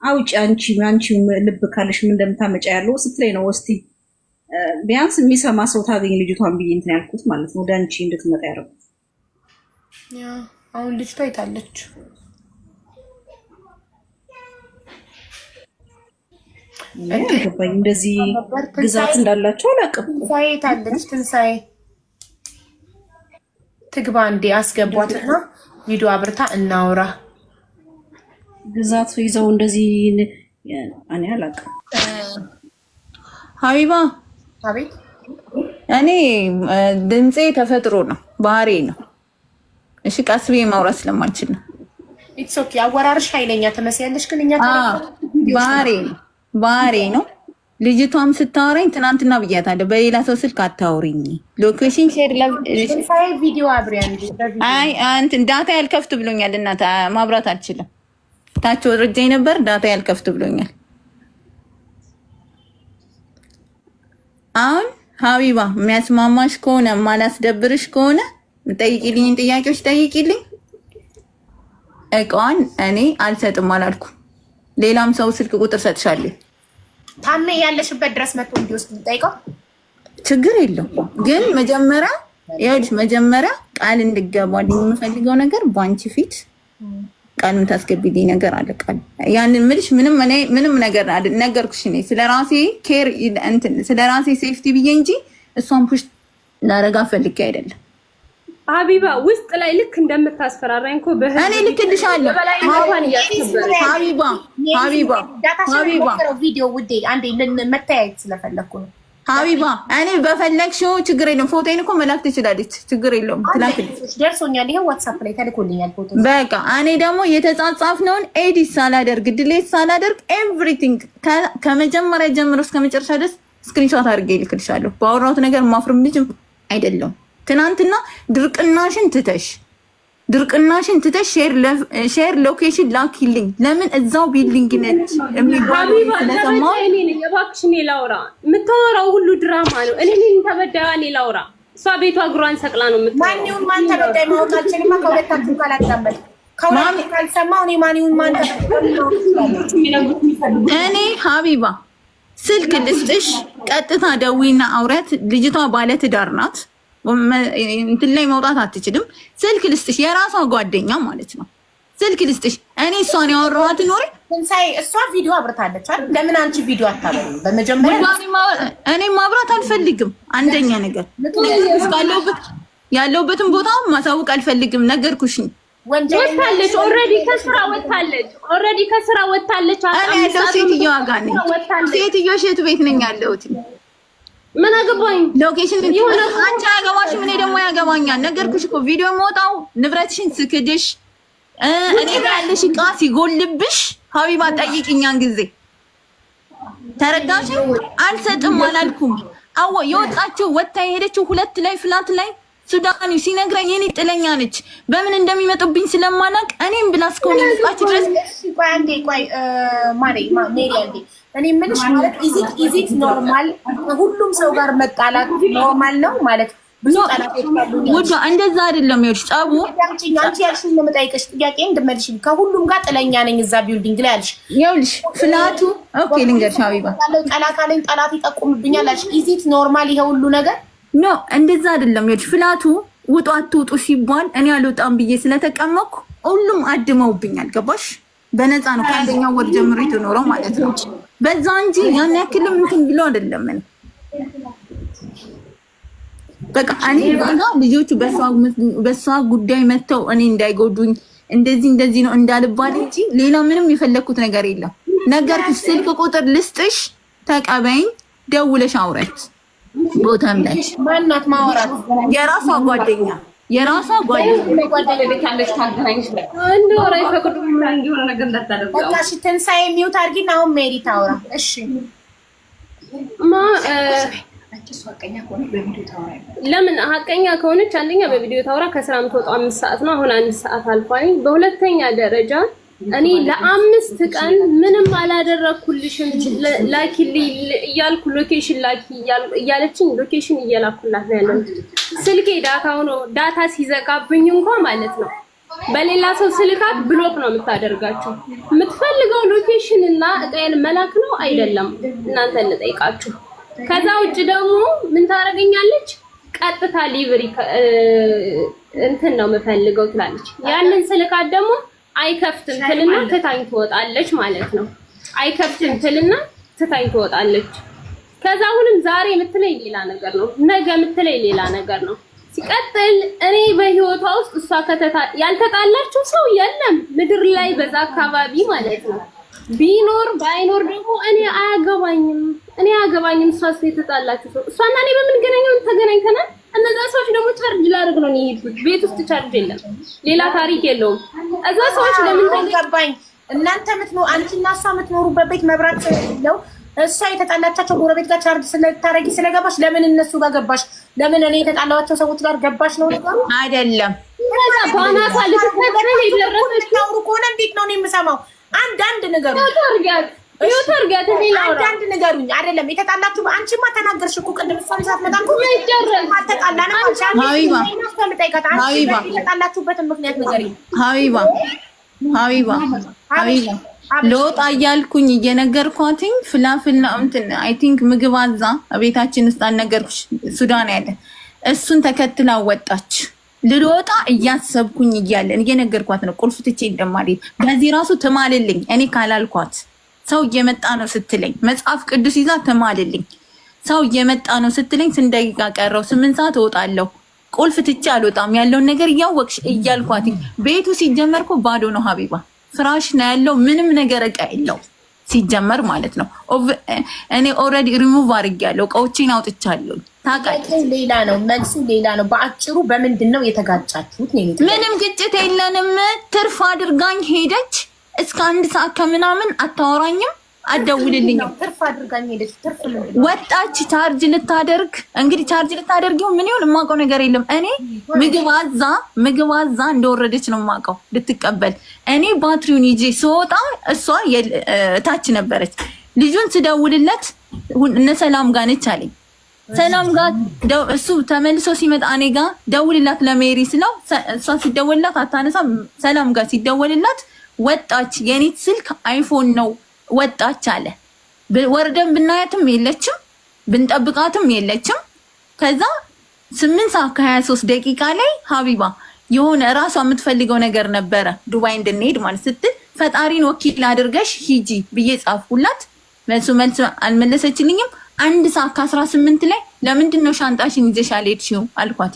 አውጪ አንቺ ልብ ካለሽ ምን እንደምታመጫ ያለው ስትለኝ ነው እስቲ ቢያንስ የሚሰማ ሰው ታገኝ ልጅቷን ብዬ እንትን ያልኩት ማለት ነው። ወደ አንቺ እንድትመጣ ያደረኩት አሁን ልጅቷ አይታለች። እንደዚህ ግዛት እንዳላቸው አላውቅም። ትንሳኤ ታለች። ትንሳኤ ትግባ እንዴ አስገቧትና ቪዲዮ አብርታ እናውራ። ግዛት ይዘው እንደዚህ እኔ አላውቅም። ሀቢባ አቤት። እኔ ድምፄ ተፈጥሮ ነው ባህሪ ነው። እሺ ቀስ ብዬ ማውራት ስለማልችል ነው። ኢትስ ኦኬ። አወራርሽ ኃይለኛ ትመስያለሽ፣ ግን እኛ ባህሪ ነው። ልጅቷም ስታወራኝ ትናንትና ብያታለሁ፣ በሌላ ሰው ስልክ አታውሪኝ። ሎኬሽን ሼር ቪዲዮ አብሪያን እንትን ዳታ ያልከፍት ብሎኛል። እናት ማብራት አልችልም። ታች ወርጄ ነበር ዳታ ያልከፍት ብሎኛል። አሁን ሀቢባ የሚያስማማሽ ከሆነ ማላስደብርሽ ከሆነ ጠይቂልኝ፣ ጥያቄዎች ጠይቂልኝ። እቃዋን እኔ አልሰጥም አላልኩም። ሌላም ሰው ስልክ ቁጥር ሰጥሻለሁ። ታሜ ያለሽበት ድረስ መጥቶ እንዲወስድ ጠይቀው፣ ችግር የለውም። ግን መጀመሪያ ቃል እንድገባልኝ የምፈልገው ነገር በአንቺ ፊት ቃሉን ታስገቢልኝ ነገር አለ። ቃል ያንን ምልሽ ምንም ነገር ነገርኩሽ። እኔ ስለራሴ ኬር እንትን ስለራሴ ሴፍቲ ብዬ እንጂ እሷን ፑሽ ላረጋ ፈልጌ አይደለም። ሀቢባ ውስጥ ላይ ልክ እንደምታስፈራራኝ እኮ እኔ ልክልሻለሁ። ሀቢባ ቪዲዮ ውዴ አንዴ መተያየት ስለፈለኩ ነው። ሀቢባ እኔ በፈለግሽው ችግር የለም። ፎቶዬን እኮ መላክ ትችላለች፣ ችግር የለውም። ደርሶኛል፣ ይሄ ዋትሳፕ ላይ ተልኮልኛል ፎቶ። በቃ እኔ ደግሞ የተጻጻፍነውን ኤዲት ሳላደርግ ድሌት ሳላደርግ ኤቭሪቲንግ ከመጀመሪያ ጀምሮ እስከ መጨረሻ ድረስ ስክሪንሾት አድርጌ ልክልሻለሁ። ባወራሁት ነገር ማፍርም ልጅም አይደለም። ትናንትና ድርቅናሽን ትተሽ ሼር ሎኬሽን ላኪልኝ። ለምን እዛው ቢልዲንግ ነች የሚባለው ስለሰማሁ እባክሽ እኔ ላውራ። የምታወራው ሁሉ ድራማ ነው። እኔ ተበዳይ እኔ ላውራ። እሷ ቤቷ እግሯን ሰቅላ ነው የምታወራው። ማን ተበዳይ ማወቅ አልችልም። ከሁለታችሁ ካላዳመጥ ከሁለቱ ካልሰማሁ እኔ ማን እኔ ሀቢባ ስልክ ልስጥሽ፣ ቀጥታ ደዊና አውረት። ልጅቷ ባለትዳር ናት። እንትን ላይ መውጣት አትችልም። ስልክ ልስጥሽ፣ የራሷ ጓደኛ ማለት ነው። ስልክ ልስጥሽ። እኔ እሷን ያወራኋት ኖሪ ትንሳኤ፣ እሷ ቪዲዮ አብርታለች አይደል? ለምን አንቺ ቪዲዮ አታበሪም? በመጀመሪያ እኔ ማብራት አልፈልግም። አንደኛ ነገር ያለሁበትን ቦታ ማሳወቅ አልፈልግም። ነገርኩሽ። ወጣለች፣ ኦልሬዲ ከስራ ወጣለች። እኔ ያለው ሴትዮዋ ጋር ነኝ። ሴትዮዋ ሼቱ ቤት ነኝ ያለሁት። ምን አገባኝ? ሎኬሽን አንቺ አያገባሽም፣ እኔ ደግሞ ያገባኛል። ነገርኩሽ እኮ ቪዲዮ የምወጣው ንብረትሽን ስክድሽ፣ እኔ ጋር ያለሽ ዕቃ ሲጎልብሽ ሀቢባ ጠይቂኛን ጊዜ ተረዳሽ? አልሰጥም አላልኩም። የወጣችው ወጥታ የሄደችው ሁለት ላይ ፍላት ላይ ሱዳኒ ሲነግረኝ የኔ ጥለኛ ነች። በምን እንደሚመጡብኝ ስለማላቅ እኔም ብላ እስከሆነ ይጣች ድረስ ቆይ አንዴ ቆይ ማሪ እኔ የምልሽ ማለት ኢዚት ኖርማል ሁሉም ሰው ጋር መጣላት ኖርማል ነው ማለት ብዙ ጣላቶች አሉ። ወዶ እንደዛ አይደለም። ይኸውልሽ ጸቡ አንቺ ያልሽኝ ነው የምጠይቅሽ ጥያቄ እንድመልሽ ከሁሉም ጋር ጥለኛ ነኝ እዛ ቢልዲንግ ላይ አልሽ። ይኸውልሽ ፍላቱ ኦኬ ልንገርሽ ሀቢባ ጠላት አለኝ ጠላት ይጠቁምብኛል አልሽ። ኢዚት ኖርማል ይሄ ሁሉ ነገር ኖ እንደዛ አይደለም። ይኸውልሽ ፍላቱ ውጡ አትውጡ ሲባል እኔ አልወጣም ብዬ ስለተቀመጥኩ ሁሉም አድመውብኛል። ገባሽ? በነፃ ነው ከአንደኛው ወር ጀምሮ የተኖረው ማለት ነው። በዛ እንጂ ያን ያክልም እንትን ብሎ አይደለም። በቃ እኔ ጋር ልጆቹ በሷ ጉዳይ መተው እኔ እንዳይጎዱኝ እንደዚህ ነው እንዳልባል እንጂ ሌላ ምንም የፈለኩት ነገር የለም። ነገርኩሽ፣ ስልክ ቁጥር ልስጥሽ፣ ተቀበይኝ፣ ደውለሽ አውረት። ቦታም ላይ ማናት ማውራት የራሷ ጓደኛ ትንሳኤ ሚውት አድርጊና አሁን ሜሪ ታውራ። እሺ ለምን ሀቀኛ ከሆነች አንደኛ በቪዲዮ ታውራ። ከስራ የምትወጣው 5 ሰዓት ነው። አሁን 1 ሰዓት አልፏል። በሁለተኛ ደረጃ እኔ ለ5 ቀን ምንም አላደረኩልሽም ላኪልኝ እያልኩ ሎኬሽን ላኪ እያለችኝ ሎኬሽን እየላኩላት ነው ያለው። ስልኬ ዳታ ሲዘጋብኝ እንኳን ማለት ነው በሌላ ሰው ስልካት ብሎክ ነው የምታደርጋቸው። የምትፈልገው ሎኬሽን እና እቃዬን መላክ ነው አይደለም? እናንተ ልጠይቃችሁ። ከዛ ውጭ ደግሞ ምን ታደርገኛለች? ቀጥታ ሊቨሪ እንትን ነው የምፈልገው ትላለች። ያንን ስልካት ደግሞ አይከፍትም ትልና ትታኝ ትወጣለች ማለት ነው። አይከፍትም ትልና ትታኝ ትወጣለች። ከዛ አሁንም ዛሬ የምትለኝ ሌላ ነገር ነው፣ ነገ የምትለኝ ሌላ ነገር ነው። ሲቀጥል እኔ በህይወቷ ውስጥ እሷ ያልተጣላችሁ ሰው የለም ምድር ላይ በዛ አካባቢ ማለት ነው። ቢኖር ባይኖር ደግሞ እኔ አያገባኝም። እሷ የተጣላችሁ ሰው እሷና እኔ በምን ተገናኝተናል? እነዛ ሰዎች ደግሞ ቻርጅ ላደርግ ነው የሄድኩት። ቤት ውስጥ ቻርጅ የለም፣ ሌላ ታሪክ የለውም። እዛ ሰዎች ለምን ተገባኝ? እናንተ አንቺና እሷ የምትኖሩበት ቤት መብራት ነው። እሷ የተጣላቻቸው ጎረቤት ጋር ቻርጅ ስለታረጊ ስለገባሽ ለምን እነሱ ጋር ገባሽ? ለምን እኔ የተጣላቸው ሰዎች ጋር ገባሽ ነው ነገሩ አይደለም። ባናሳ ልትከተል የደረሰችው ከሆነ እንዴት ነው የምሰማው? አንዳንድ ነገሩ አንዳንድ ነገሩኝ አይደለም የተጣላችሁ። አንቺማ ተናገርሽ እኮ ቅድም እሷን ሳትመጣ እኮ አልተጣላንም የተጣላችሁበትን ምክንያት ንገሪኝ ሀቢባ ለወጣ እያልኩኝ እየነገርኳትኝ ፍላፍልና እንትን አይ ቲንክ ምግብ አዛ ቤታችን ውስጥ አልነገርኩሽ? ሱዳን ያለ እሱን ተከትላ ወጣች። ልወጣ እያሰብኩኝ እያለን እየነገርኳት ነው ቁልፍ ትቼ እንደማልሄድ። በዚህ ራሱ ትማልልኝ እኔ ካላልኳት። ሰው እየመጣ ነው ስትለኝ መጽሐፍ ቅዱስ ይዛ ትማልልኝ። ሰው እየመጣ ነው ስትለኝ ስንት ደቂቃ ቀረው? 8 ሰዓት እወጣለሁ። ቁልፍ ትቼ አልወጣም። ያለውን ነገር እያወቅሽ እያልኳት። ቤቱ ሲጀመር እኮ ባዶ ነው ሀቢባ። ፍራሽ ነው ያለው፣ ምንም ነገር እቃ የለው ሲጀመር ማለት ነው። እኔ ኦልሬዲ ሪሙቭ አድርጌያለሁ፣ እቃዎቼን አውጥቻለሁ። ታውቃለህ፣ ሌላ ነው መልሱ፣ ሌላ ነው። በአጭሩ በምንድን ነው የተጋጫችሁት? ምንም ግጭት የለንም። ትርፍ አድርጋኝ ሄደች። እስከ 1 ሰዓት ከምናምን አታወራኝም፣ አትደውልልኝም። ትርፍ አድርጋኝ ሄደች። ትርፍ ወጣች ቻርጅ ልታደርግ። እንግዲህ ቻርጅ ልታደርግ ምን ይሁን የማውቀው ነገር የለም። እኔ ምግብ አዛ እንደወረደች ነው የማውቀው ልትቀበል። እኔ ባትሪውን ይዤ ስወጣ እሷ ታች ነበረች። ልጁን ስደውልለት እነ ሰላም ጋር ነች አለኝ። ሰላም ጋር እሱ ተመልሶ ሲመጣ እኔ ጋር ደውልላት ለሜሪ ስለው እሷ ሲደውልላት አታነሳም። ሰላም ጋር ሲደውልላት ወጣች። የኔ ስልክ አይፎን ነው ወጣች አለ። ወርደን ብናያትም የለችም፣ ብንጠብቃትም የለችም። ከዛ 8 ሰዓት ከ23 ደቂቃ ላይ ሀቢባ የሆነ እራሷ የምትፈልገው ነገር ነበረ ዱባይ እንድንሄድ ማለት ስትል ፈጣሪን ወኪል አድርገሽ ሂጂ ብዬ ጻፍኩላት። መልስ አልመለሰችልኝም። 1 ሰዓት ከ18 ላይ ለምንድን ነው ሻንጣሽን ይዘሽ አልሄድሽው አልኳት።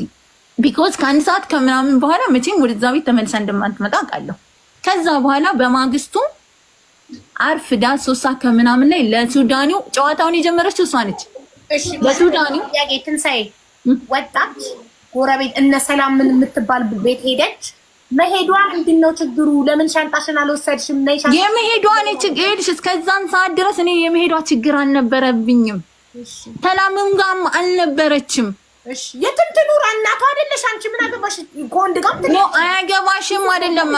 ቢኮዝ ከ1 ሰዓት ከምናምን በኋላ መቼም ወደዛ ቤት ተመልሳ እንደማትመጣ አውቃለሁ። ከዛ በኋላ በማግስቱ አርፍዳ 3 ሰዓት ከምናምን ላይ ለሱዳኒው ጨዋታውን የጀመረችው እሷ ነች። እሺ ለሱዳኒው ትንሳኤ ወጣች። ጎረቤት እነ ሰላም ምን የምትባል ቤት ሄደች። መሄዷ ምንድን ነው ችግሩ? ለምን ሻንጣሽን አልወሰድሽም? ነይ ሻንጣ የመሄዷ ነው ችግር። እስከዛን ሰዓት ድረስ እኔ የመሄዷ ችግር አልነበረብኝም። ሰላምም ጋርም አልነበረችም። እሺ የትም ትኑር እናቷ አይደለሽ አንቺ? ምን አገባሽ? ከወንድ ጋር ነው አያገባሽም አይደለም?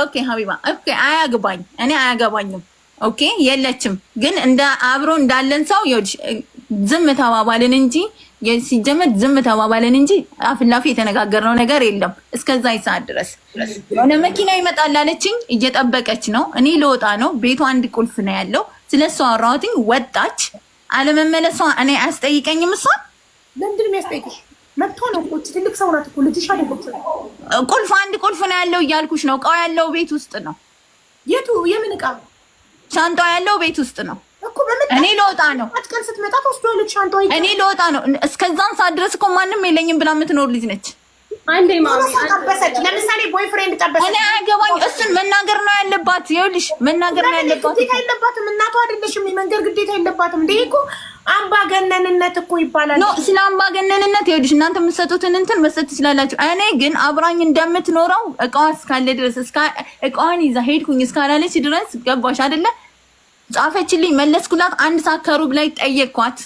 ኦኬ ሀቢባ ኦኬ አያገባኝ፣ እኔ አያገባኝም። ኦኬ የለችም። ግን እንደ አብሮ እንዳለን ሰው ይኸውልሽ ዝም ተባባልን እንጂ ሲጀመር ዝም ተባባልን እንጂ አፍላፊ የተነጋገርነው ነገር የለም። እስከዛ ሰዓት ድረስ የሆነ መኪና ይመጣል አለችኝ። እየጠበቀች ነው። እኔ ልወጣ ነው። ቤቷ አንድ ቁልፍ ነው ያለው። ስለሷ አወራሁትኝ። ወጣች። አለመመለሷ እኔ አያስጠይቀኝም። እሷ ለምንድን ነው የሚያስጠይቅሽ? መብቷ ነው እኮ ትልቅ ሰው ናት እኮ ልጅሽ አይደለች። ቁልፍ አንድ ቁልፍ ነው ያለው እያልኩሽ ነው። እቃው ያለው ቤት ውስጥ ነው። የቱ የምን እቃ? ሻንጣው ያለው ቤት ውስጥ ነው እኮ። በመጣ እኔ ልወጣ ነው። አትቀን ስትመጣ ተወስዷለች ሻንጣው። እኔ ልወጣ ነው። እስከዛን ሰዓት ድረስ እኮ ማንም የለኝም ብላ የምትኖር ልጅ ነች። አንዴ ማሚ ጠበሰች። ለምሳሌ ቦይፍሬንድ ጠበሰች። እኔ አያገባኝ። እሱን መናገር ነው ያለባት። ይኸውልሽ መናገር ነው ያለባት። ግዴታ የለባትም። እናቷ አይደለሽም። የመንገር ግዴታ የለባትም። እንዴ እኮ አምባገነንነት እኮ ይባላል። ኖ ስለ አምባገነንነት ይኸውልሽ እናንተ የምትሰጡትን እንትን መስጠት ትችላላችሁ። እኔ ግን አብራኝ እንደምትኖረው እቃዋ እስካለ ድረስ እቃዋን ይዛ ሄድኩኝ እስካላለች ድረስ ገባሽ አይደለ? ጻፈችልኝ፣ መለስኩላት። 1 ሰዓት ከሩብ ላይ ጠየቅኳት።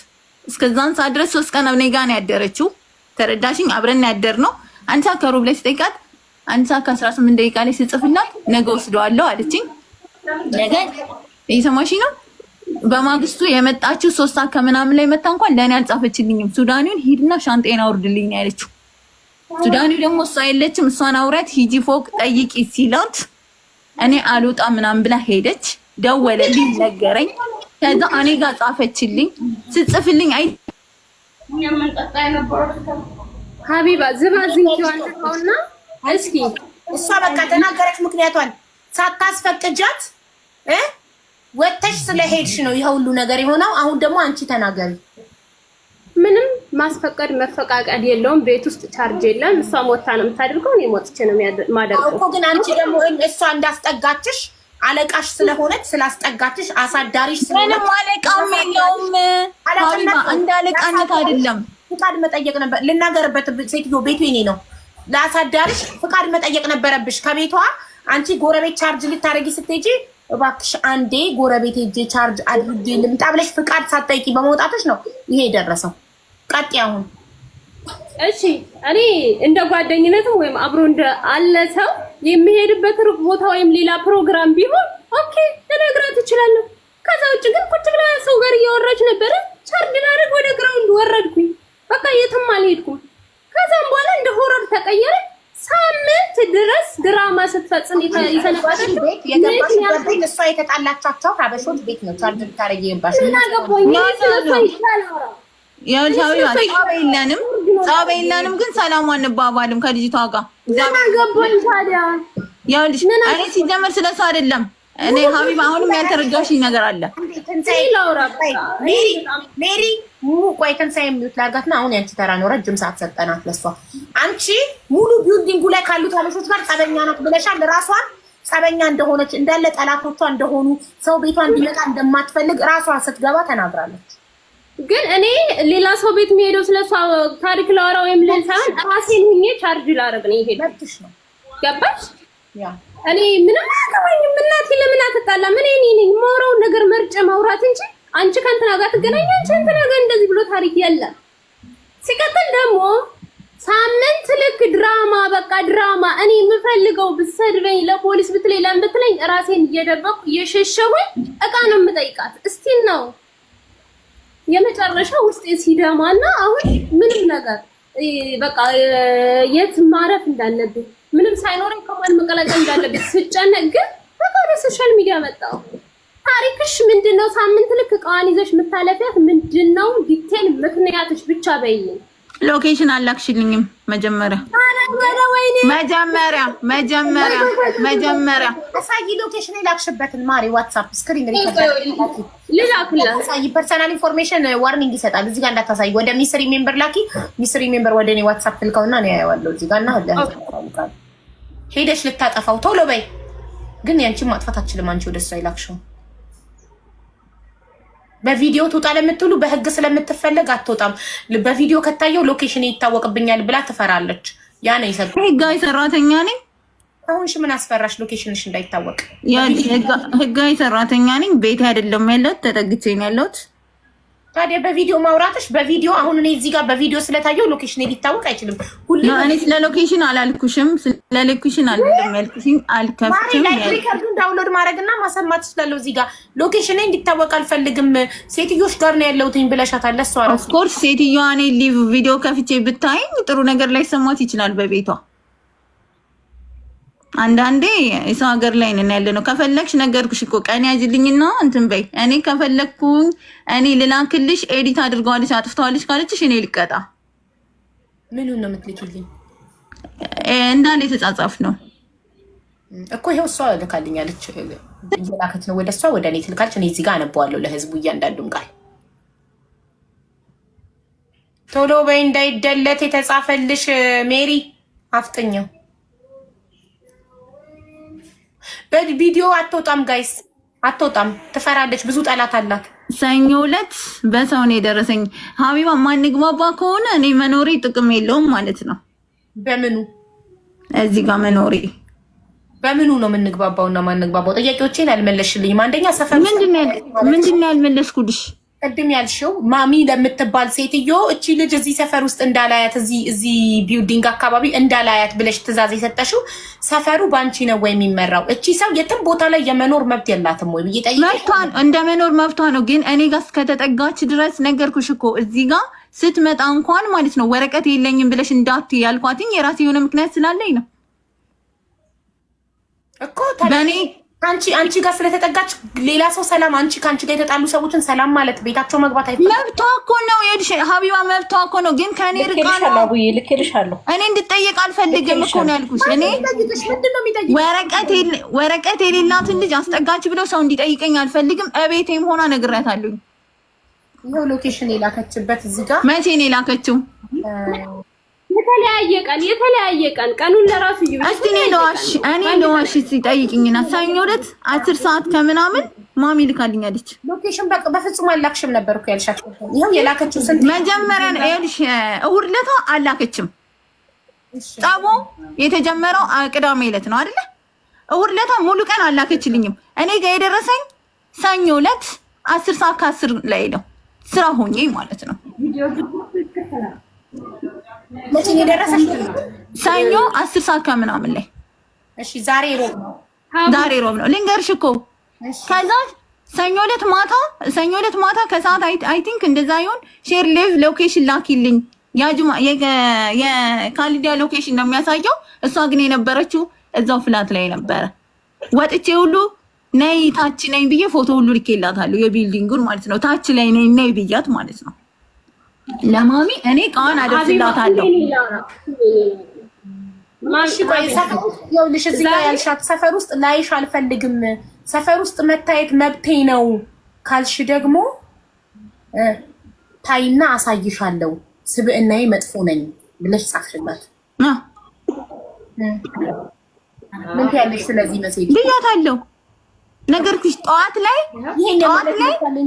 እስከዛን ሰዓት ድረስ 3 ቀን እኔ ጋር ነው ያደረችው። ተረዳሽኝ? አብረን ያደር ነው። 1 ሰዓት ከሩብ ላይ ስጠይቃት 1 ሰዓት ከ18 ደቂቃ ላይ ስጽፍላት ነገ ወስደዋለሁ አለችኝ። ነገ እየሰማሽኝ ነው? በማግስቱ የመጣችው 3 ሰዓት ከምናምን ላይ መጣ። እንኳን ለእኔ አልጻፈችልኝም። ሱዳኒውን ሂድና ሻንጤን አውርድልኝ ነው ያለችው። ሱዳኒው ደግሞ እሷ የለችም። እሷን አውራት ሂጂ ፎቅ ጠይቂ ሲላት እኔ አልወጣ ምናምን ብላ ሄደች። ደወለልኝ፣ ነገረኝ። ከዛ እኔ ጋር ጻፈችልኝ። ስጽፍልኝ አይ ሀቢባ ዝባዝንኪዋን ተውና እስኪ እሷ በቃ ተናገረች። ምክንያቷን ሳታስፈቅጃት ወጥተሽ ስለሄድሽ ነው ይሄ ሁሉ ነገር የሆነው። አሁን ደግሞ አንቺ ተናገሪ። ምንም ማስፈቀድ መፈቃቀድ የለውም። ቤት ውስጥ ቻርጅ የለም። እሷ ሞታ ነው የምታደርገው። እኔ ሞትቼ ነው የማደርገው እኮ። ግን አንቺ ደግሞ እሷ እንዳስጠጋችሽ አለቃሽ ስለሆነች ስላስጠጋችሽ አሳዳሪሽ ስለሆነ ምንም አለቃም የለውም። ሀቢባ እንደ አለቃነት አይደለም። ፍቃድ መጠየቅ ነበር። ልናገርበት ሴትዮ ቤቱ የኔ ነው። ለአሳዳሪሽ ፍቃድ መጠየቅ ነበረብሽ ከቤቷ። አንቺ ጎረቤት ቻርጅ ልታደርጊ ስትሄጂ እባክሽ አንዴ ጎረቤት ሄጄ ቻርጅ አድርጌ ልምጣ ብለሽ ፍቃድ ሳትጠይቂ በመውጣትሽ ነው ይሄ የደረሰው። ቀጥ አሁን እሺ እኔ እንደ ጓደኝነትም ወይም አብሮ እንደ አለ ሰው የሚሄድበት ሩቅ ቦታ ወይም ሌላ ፕሮግራም ቢሆን ኦኬ ልነግራት እችላለሁ። ከዛ ውጭ ግን ቁጭ ብላ ሰው ጋር እያወራች ነበረ። ቻርጅ ላደርግ ወደ ግራውንድ ወረድኩኝ። በቃ የትም አልሄድኩም። ከዛም በኋላ እንደ ሆረር ተቀየረ። ሳምንት ድረስ ድራማ ስትፈጽም የተነባቸው ቤት የገባሽበት ቤት እሷ የተጣላቻቸው ሀበሾች ቤት ነው። ቻርጅ ልታደርጊ የገባሽ ጸብ የለንም ግን ሰላም አንባባልም ከልጅቷ ጋር። ይኸውልሽ እኔ ሲጀመር ስለሱ አይደለም። እኔ ሀቢባ አሁንም ያልተረዳሽኝ ነገር አለ። ሜሪ ቆይ ትንሣኤ የሚሉት ላርጋትና አሁን ያንቺ ተራ ነው። ረጅም ሰዓት ሰጠናት ለሷ። አንቺ ሙሉ ቢልዲንጉ ላይ ካሉት ሀበሾች ጋር ጸበኛ ናት ብለሻል። ራሷን ጸበኛ እንደሆነች እንዳለ ጠላቶቿ እንደሆኑ ሰው ቤቷ እንዲመጣ እንደማትፈልግ ራሷ ስትገባ ተናግራለች። ግን እኔ ሌላ ሰው ቤት የሚሄደው ስለሷ ታሪክ ላወራ ወይም ልን ሳይሆን ራሴን ሁኜ ቻርጅ ላደርግ ነው ይሄ መብትሽ ነው። ገባሽ? ያ እኔ ምንም አያገባኝም። እናቴ ለምን አትጣላ? ምን እኔ ነኝ የማወራውን ነገር መርጬ ማውራት እንጂ አንቺ ከእንትና ጋር ትገናኛ አንቺ እንትና ጋር እንደዚህ ብሎ ታሪክ የለም። ሲቀጥል ደግሞ ሳምንት ልክ ድራማ በቃ ድራማ እኔ የምፈልገው ብትሰድበኝ ለፖሊስ ብትለኝ ለምን ብትለኝ ራሴን እየደበቅኩ እየሸሸሁኝ እቃ ነው የምጠይቃት። እስቲ ነው የመጨረሻ ውስጥ ሲደማና አሁን ምንም ነገር በቃ የት ማረፍ እንዳለብኝ ምንም ሳይኖረኝ ከማን መቀላቀል እንዳለብኝ ስጨነቅ ግን በቃ ወደ ሶሻል ሚዲያ መጣሁ። ታሪክሽ ምንድነው? ሳምንት ልክ እቃዋን ይዘሽ የምታለፊያት ምንድነው? ዲቴል ምክንያትሽ ብቻ በይኝ። ሎኬሽን አላክሽልኝም መጀመሪያ አሳይ ሎኬሽን የላክሽበትን ማሪ ዋትስአፕ ስክሪን አሳይ። ፐርሰናል ኢንፎርሜሽን ዋርኒንግ ይሰጣል። እዚህ ጋር እንዳታሳይ። ወደ ሚስሪ ሜምበር ላኪ። ሚስሪ ሜምበር ወደ እኔ ዋትስአፕ ልከውና ነው ያየዋለሁ። እዚህ ጋር እና ሄደሽ ልታጠፋው ቶሎ በይ። ግን ያንቺን ማጥፋት አትችልም። አንቺ ወደ እሷ ይላክሽው በቪዲዮ ትውጣ ለምትሉ በህግ ስለምትፈለግ አትወጣም። በቪዲዮ ከታየው ሎኬሽን ይታወቅብኛል ብላ ትፈራለች። ያ ነው ይሰጥ። ህጋዊ ሰራተኛ ነኝ። አሁንሽ ምን አስፈራሽ? ሎኬሽንሽ እንዳይታወቅ። ያ ህጋዊ ሰራተኛ ነኝ። ቤት አይደለም ያለሁት፣ ተጠግቼ ነው ያለሁት። ታዲያ በቪዲዮ ማውራትሽ በቪዲዮ አሁን እኔ እዚህ ጋር በቪዲዮ ስለታየው ሎኬሽን ሊታወቅ አይችልም። ሁሉ እኔ ስለ ሎኬሽን አላልኩሽም፣ ስለ ሎኬሽን አይደለም ያልኩሽኝ። አልከፍትም ሪከርዱን ዳውንሎድ ማድረግና ማሰማት ስላለው እዚህ ጋር ሎኬሽን እንዲታወቅ አልፈልግም። ሴትዮሽ ጋር ነው ያለሁትኝ ብለሻታል። ለሷ ኦፍ ኮርስ ሴትዮዋ እኔ ሊቭ ቪዲዮ ከፍቼ ብታይኝ ጥሩ ነገር ላይ ሰማት ይችላል በቤቷ። አንዳንዴ የሰው ሀገር ላይ ነን ያለ ነው። ከፈለግሽ ነገርኩሽ እኮ ቀን ያጅልኝና እንትን በይ። እኔ ከፈለግኩኝ እኔ ልላክልሽ፣ ኤዲት አድርገዋለች አጥፍተዋለች ካለችሽ እኔ ልቀጣ። ምኑን ነው የምትልኪልኝ? እንዳለ የተጻጻፍ ነው እኮ ይኸው እሷ ልካልኛለች። እየላከች ነው ወደ እሷ ወደ እኔ ትልካለች። እኔ እዚህ ጋር አነበዋለሁ ለህዝቡ እያንዳንዱን ቃል። ቶሎ በይ እንዳይደለት የተጻፈልሽ ሜሪ አፍጥኛው። በቪዲዮ አትወጣም ጋይስ፣ አትወጣም። ትፈራለች፣ ብዙ ጠላት አላት። ሰኞ ዕለት በሰው ነው የደረሰኝ። ሀቢባ ማንግባባ ከሆነ እኔ መኖሬ ጥቅም የለውም ማለት ነው። በምኑ እዚህ ጋር መኖሬ በምኑ ነው የምንግባባው እና ማንግባባው? ጥያቄዎቼን አልመለስሽልኝም። አንደኛ ሰፈር ምንድን ነው ያልመለስኩልሽ? ቅድም ያልሽው ማሚ ለምትባል ሴትዮ እቺ ልጅ እዚህ ሰፈር ውስጥ እንዳላያት እዚህ ቢልዲንግ አካባቢ እንዳላያት ብለሽ ትእዛዝ የሰጠሽው ሰፈሩ ባንቺ ነው ወይ የሚመራው? እቺ ሰው የትም ቦታ ላይ የመኖር መብት የላትም ወይ ብዬ ጠይቄ፣ መብቷን እንደ መኖር መብቷ ነው። ግን እኔ ጋር እስከተጠጋች ድረስ ነገርኩሽ እኮ እዚህ ጋር ስትመጣ እንኳን ማለት ነው ወረቀት የለኝም ብለሽ እንዳትዪ ያልኳትኝ የራሴ የሆነ ምክንያት ስላለኝ ነው እኮ በእኔ አንቺ ጋር ስለተጠጋች ሌላ ሰው ሰላም፣ አንቺ ከአንቺ ጋር የተጣሉ ሰዎችን ሰላም ማለት ቤታቸው መግባት አይፈቅድም። መብቷ እኮ ነው ሀቢባ፣ መብቷ እኮ ነው። ግን ከኔ ርቃ ነው እኔ እንድጠየቅ አልፈልግም እኮ ነው ያልኩሽ። እኔ ወረቀት የሌላትን ልጅ አስጠጋች ብለው ሰው እንዲጠይቀኝ አልፈልግም። እቤቴም ሆና ነግሬያታለሁ። ይኸው ሎኬሽን የላከችበት እዚህ ጋር መቼ ነው የላከችው? የተለያየ ቀን ቀኑን ለራሱ እስቲ እኔ ለዋሽ ሲጠይቅኝና ሰኞ ዕለት 10 ሰዓት ከምናምን ማሚ ልካልኛለች። ሎኬሽን በፍጹም አላክሽም ነበር እኮ ያልሻት። ይሄው የላከችው ስንት መጀመሪያ እልሽ እሑድ ዕለት አላከችም። ጸቦ የተጀመረው ቅዳሜ ዕለት ነው አይደለ? እሑድ ዕለት ሙሉ ቀን አላከችልኝም። እኔ ጋር የደረሰኝ ሰኞ ዕለት 10 ሰዓት ከ10 ላይ ነው ስራ ሆኜ ማለት ነው። መቼ ነው የደረሰሽ? ሰኞ 10 ሰዓት ከምናምን ላይ። እሺ ዛሬ ሮብ ነው ልንገርሽ እኮ። ከዛ ሰኞ ዕለት ማታ ከሰዓት አይ ቲንክ እንደዛ ይሁን ሼር ሊቭ ሎኬሽን ላኪልኝ። ያጁማ የካሊዲያ ሎኬሽን ነው የሚያሳየው። እሷ ግን የነበረችው እዛው ፍላት ላይ ነበረ። ወጥቼ ሁሉ ነይ ታች ነኝ ብዬ ፎቶ ሁሉ ልኬላታለሁ። የቢልዲንጉን ማለት ነው። ታች ላይ ነይ ብያት ማለት ነው ለማሚ እኔ ቃን አደርስላታለሁ። ይኸውልሽ እዚህ ጋር ያልሻት ሰፈር ውስጥ ላይሽ አልፈልግም፣ ሰፈር ውስጥ መታየት መብቴ ነው ካልሽ ደግሞ ታይና አሳይሻለሁ፣ ስብዕናዬ መጥፎ ነኝ ብለሽ ጻፍሽላት። ምን ትያለሽ? ስለዚህ መሴጅ ብያታለሁ። ነገርኩሽ ጠዋት ላይ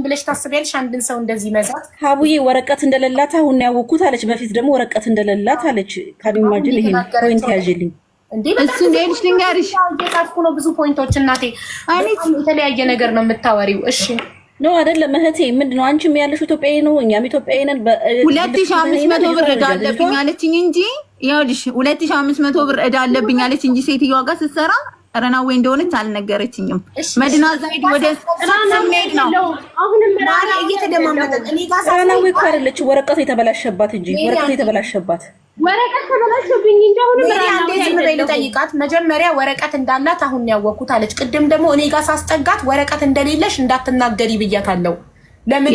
ብለሽ ታስቢያለሽ? አንድን ሰው እንደዚህ መዛት ሀቡዬ ወረቀት እንደሌላት አሁን ያወኩት አለች። በፊት ደግሞ ወረቀት እንደሌላት አለች። ካዲማጅን ይሄ ፖይንት ያዥልኝ እንዴ! እሱ ሌልሽ ልንገርሽ፣ እየጻፍኩ ነው ብዙ ፖይንቶች እናቴ። የተለያየ ነገር ነው የምታወሪው። እሺ ነው አይደለም እህቴ? ምንድነው አንቺም ያለሽ ኢትዮጵያዊ ነው፣ እኛም ኢትዮጵያዊ ነን። 2500 ብር ዕዳ አለብኝ አለችኝ እንጂ ይኸውልሽ 2500 ብር ዕዳ አለብኝ አለች እንጂ ሴትዮዋ ጋር ስትሰራ ረናዌ እንደሆነች አልነገረችኝም። መዲና ዛይድ ወደ ሰሜን ነው አሁንም እየተደማመጠ እኔ ጋር ረናዌ እኮ አይደለች፣ ወረቀቱ የተበላሸባት እንጂ ወረቀቱ የተበላሸባት ወረቀት ተበላሽብኝ እንጂ አሁንም ዝም በይ ልጠይቃት። መጀመሪያ ወረቀት እንዳላት አሁን ያወኩት አለች። ቅድም ደግሞ እኔ ጋር ሳስጠጋት ወረቀት እንደሌለሽ እንዳትናገሪ ብያታለሁ። ለምን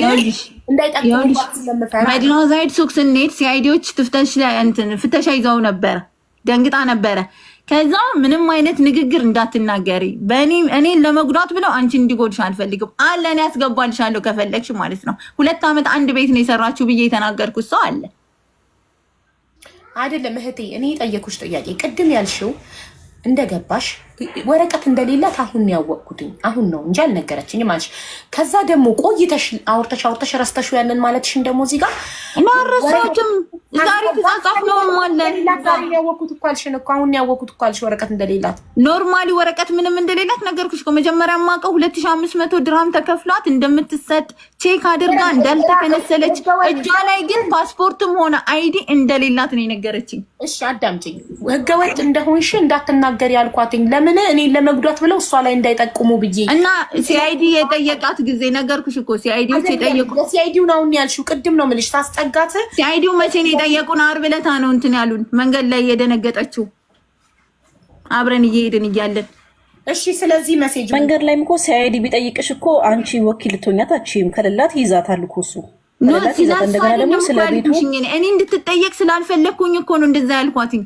እንዳይጠቅሙባት ስለምፈራ። መዲና ዛይድ ሱቅ ስንሄድ ሲአይዲዎች ፍተሻ ይዘው ነበረ። ደንግጣ ነበረ። ከዛ ምንም አይነት ንግግር እንዳትናገሪ እኔን ለመጉዳት ብለው አንቺ እንዲጎድሽ አልፈልግም አለ። እኔ ያስገባልሻለሁ ከፈለግሽ ማለት ነው። 2 ዓመት አንድ ቤት ነው የሰራችሁ ብዬ የተናገርኩት ሰው አለ አይደለም እህቴ። እኔ የጠየኩሽ ጥያቄ ቅድም ያልሽው እንደገባሽ ወረቀት እንደሌላት አሁን ያወቅኩትኝ አሁን ነው እንጂ አልነገረችኝም አልሽ። ከዛ ደግሞ ቆይተሽ አውርተሽ ረስተሽው ያንን ማለትሽን ደግሞ እዚህ ጋር ማረሳችም ዛሬ ተጻጻፍ ነው ማለት ዛሬ ያወቅኩት እኮ አልሽን እኮ አሁን ያወቅኩት እኮ አልሽ ወረቀት እንደሌላት። ኖርማሊ ወረቀት ምንም እንደሌላት ነገርኩሽ እኮ መጀመሪያ ማቀው 2500 ድርሃም ተከፍሏት እንደምትሰጥ ቼክ አድርጋ እንዳልተከነሰለች እጇ ላይ ግን ፓስፖርትም ሆነ አይዲ እንደሌላት ነው የነገረችኝ። እሺ አዳምጪኝ። ህገወጥ እንደሆንሽ እንዳትናገሪ ያልኳትኝ ለምን እኔን ለመጉዳት ብለው እሷ ላይ እንዳይጠቁሙ ብዬ እና ሲአይዲ የጠየቃት ጊዜ ነገርኩሽ እኮ ሲአይዲዎች የጠየቁ ሲአይዲው ነው ያልሽው ቅድም ነው የምልሽ ታስጠጋት። ሲአይዲው መቼ ነው የጠየቁን? ዓርብ ዕለት ነው እንትን ያሉን መንገድ ላይ የደነገጠችው አብረን እየሄድን እያለን። እሺ ስለዚህ ሜሴጅ መንገድ ላይም እኮ ሲአይዲ ቢጠይቅሽ እኮ አንቺ ወኪል ልትሆኛት አትችይም። ከሌላት ይዛታል እኮ እሱ ከሌላት ይዛት። እንደገና ደግሞ ስለቤቱ እኔ እንድትጠየቅ ስላልፈለኩኝ እኮ ነው እንደዛ ያልኳትኝ።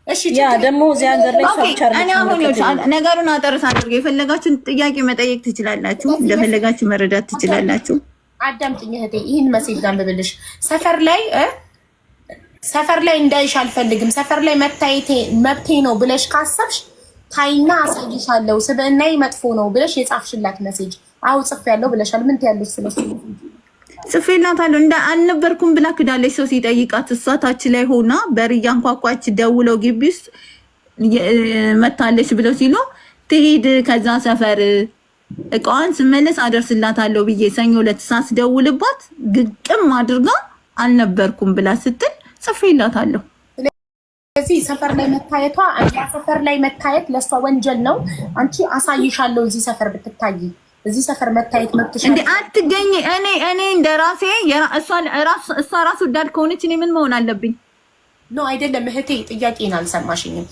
እሺ ያ ደግሞ እዚህ ሀገር ላይ እኔ አሁን ነገሩን አጠርስ አድርገው የፈለጋችሁን ጥያቄ መጠየቅ ትችላላችሁ፣ እንደፈለጋችሁ መረዳት ትችላላችሁ። አዳምጪኝ እህቴ፣ ይህን ሜሴጅ ላንብብልሽ። ሰፈር ላይ እንዳይሽ አልፈልግም፣ ሰፈር ላይ መታየቴ መብቴ ነው ብለሽ ካሰብሽ ታይና አሳይሻለሁ፣ ስብዕናዬ መጥፎ ነው ብለሽ የጻፍሽላት ሜሴጅ አው ጽፌያለሁ ብለሻል። ምን ትያለሽ ስለሱ? ጽፌላታለሁ እንደ አልነበርኩም ብላ ክዳለች። ሰው ሲጠይቃት እሷ ታች ላይ ሆና በር እያንኳኳች ደውለው ግቢ ውስጥ መታለች ብለው ሲሉ ትሄድ ከዛ ሰፈር እቃዋን ስመለስ አደርስላታለሁ ብዬ ሰኞ ዕለት ሳስደውልባት ግጥም አድርጋ አልነበርኩም ብላ ስትል ጽፌላታለሁ። ስለዚህ ሰፈር ላይ መታየቷ አንቺ ሰፈር ላይ መታየት ለሷ ወንጀል ነው። አንቺ አሳይሻለሁ እዚህ ሰፈር ብትታይ እዚህ ሰፈር መታየት መብትሽ እንዴ አትገኝ። እኔ እንደራሴ እሷ ራስ ወዳድ ከሆነች እኔ ምን መሆን አለብኝ? ኖ አይደለም እህቴ፣ ጥያቄን አልሰማሽኝም።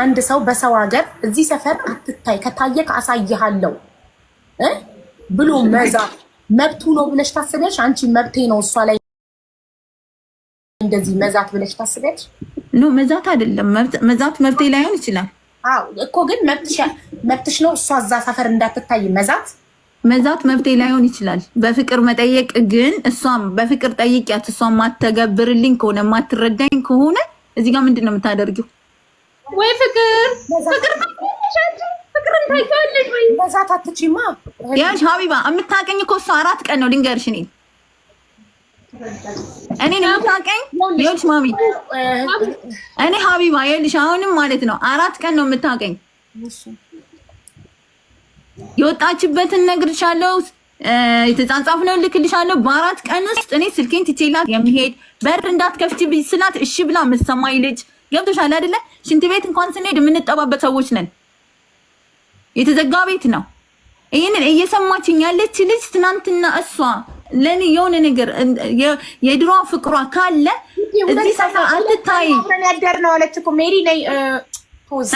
አንድ ሰው በሰው ሀገር እዚህ ሰፈር አትታይ ከታየክ አሳይሃለሁ ብሎ መዛት መብቱ ነው ብለሽ ታስቢያለሽ? አንቺ መብቴ ነው እሷ ላይ እንደዚህ መዛት ብለሽ ታስቢያለሽ? ኖ መዛት አይደለም መዛት መብቴ ላይሆን ይችላል። አዎ እኮ ግን መብትሽ ነው እሷ እዛ ሰፈር እንዳትታይ መዛት መብቴ ላይሆን ይችላል። በፍቅር መጠየቅ ግን እሷም በፍቅር ጠይቂያት እሷም ማተገብርልኝ ከሆነ ማትረዳኝ ከሆነ እዚህ ጋር ምንድን ነው የምታደርጊው? ወይ ፍቅር ታይቷለሽ ወይ መዛት አትችይማ። ያሽ ሀቢባ የምታቀኝ እኮ እሷ 4 ቀን ነው ልንገርሽ። እኔን የምታቀኝ ይኸውልሽ ማሚ እኔ ሀቢባ ይኸውልሽ አሁንም ማለት ነው 4 ቀን ነው የምታቀኝ። የወጣችበትን ነግርሻለሁ፣ የተጻጻፍነው ልክልሻለሁ። በ4 ቀን ውስጥ እኔ ስልኬን ትቼላት የሚሄድ በር እንዳትከፍቺ ስላት እሺ ብላ የምትሰማኝ ልጅ ገብቶሻል አይደለ? ሽንት ቤት እንኳን ስንሄድ የምንጠባበት ሰዎች ነን። የተዘጋ ቤት ነው። ይሄንን እየሰማችኝ ያለች ልጅ ትናንትና እሷ ለኔ የሆነ ነገር የድሮ ፍቅሯ ካለ እዚህ ሰፈር አትታይ ያደርነው አለች እኮ ሜሪ ነይ ፖዝ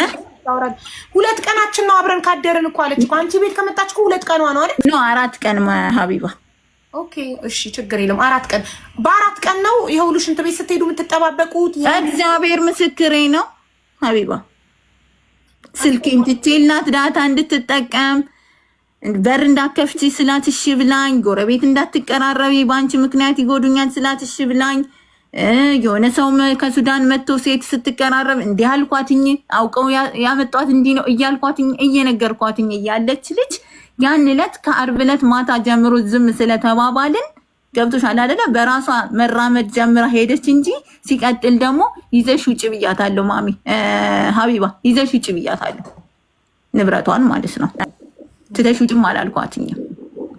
2 ቀናችን ነው አብረን ካደረን እኮ አለች እኮ። አንቺ ቤት ከመጣች እኮ 2 ቀኗ ነው አይደል? ነው 4 ቀን ሀቢባ። ኦኬ እሺ ችግር የለም 4 ቀን። በ4 ቀን ነው ይሄውሉ ሽንት ቤት ስትሄዱ የምትጠባበቁት። እግዚአብሔር ምስክሬ ነው ሀቢባ። ስልኬን ትቼላት ዳታ እንድትጠቀም በር እንዳከፍቺ ስላት እሺ ብላኝ፣ ጎረቤት እንዳትቀራረቢ በአንቺ ምክንያት ይጎዱኛል ስላት እሺ ብላኝ፣ የሆነ ሰው ከሱዳን መጥቶ ሴት ስትቀራረብ እንዲህ አልኳትኝ፣ አውቀው ያመጧት እንዲህ ነው እያልኳትኝ እየነገርኳትኝ እያለች ልጅ ያን ዕለት ከዓርብ ዕለት ማታ ጀምሮ ዝም ስለተባባልን ገብቶሻል አይደለ? በራሷ መራመድ ጀምራ ሄደች እንጂ ሲቀጥል ደግሞ ይዘሽ ውጭ ብያታለሁ ማሚ ሀቢባ፣ ይዘሽ ውጭ ብያታለሁ ንብረቷን ማለት ነው። ትተሽ ውጭም አላልኳትኝም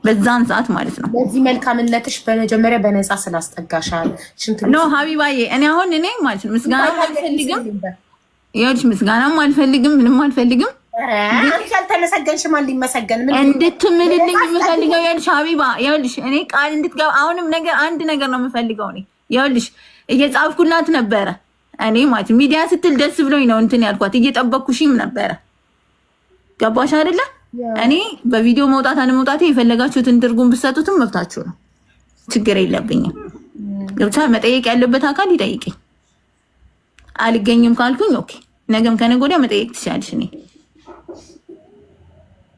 በዛን ሰዓት ማለት ነው። በዚህ መልካምነትሽ በመጀመሪያ በነፃ ስላስጠጋሻል ኖ ሀቢባዬ፣ እኔ አሁን እኔ ማለት ነው ምስጋናም አልፈልግም፣ ይኸውልሽ ምስጋናም አልፈልግም፣ ምንም አልፈልግም። አንቺ አልተመሰገንሽ ማን ሊመሰገን ምን እንድትምልልኝ የምፈልገው ይኸውልሽ ሀቢባ፣ ይኸውልሽ እኔ ቃል እንድትገባ አሁንም ነገር አንድ ነገር ነው የምፈልገው እኔ ይኸውልሽ እየጻፍኩላት ነበረ እኔ ማለት ሚዲያ ስትል ደስ ብሎኝ ነው እንትን ያልኳት፣ እየጠበቅኩሽም ነበረ ገባሽ አይደለ? እኔ በቪዲዮ መውጣት አለመውጣቴ የፈለጋችሁትን ትርጉም ብትሰጡትም መብታችሁ ነው፣ ችግር የለብኝም። ገብቻ መጠየቅ ያለበት አካል ይጠይቀኝ። አልገኝም ካልኩኝ ኦኬ፣ ነገም ከነገ ወዲያ መጠየቅ ትችላለሽ። እኔ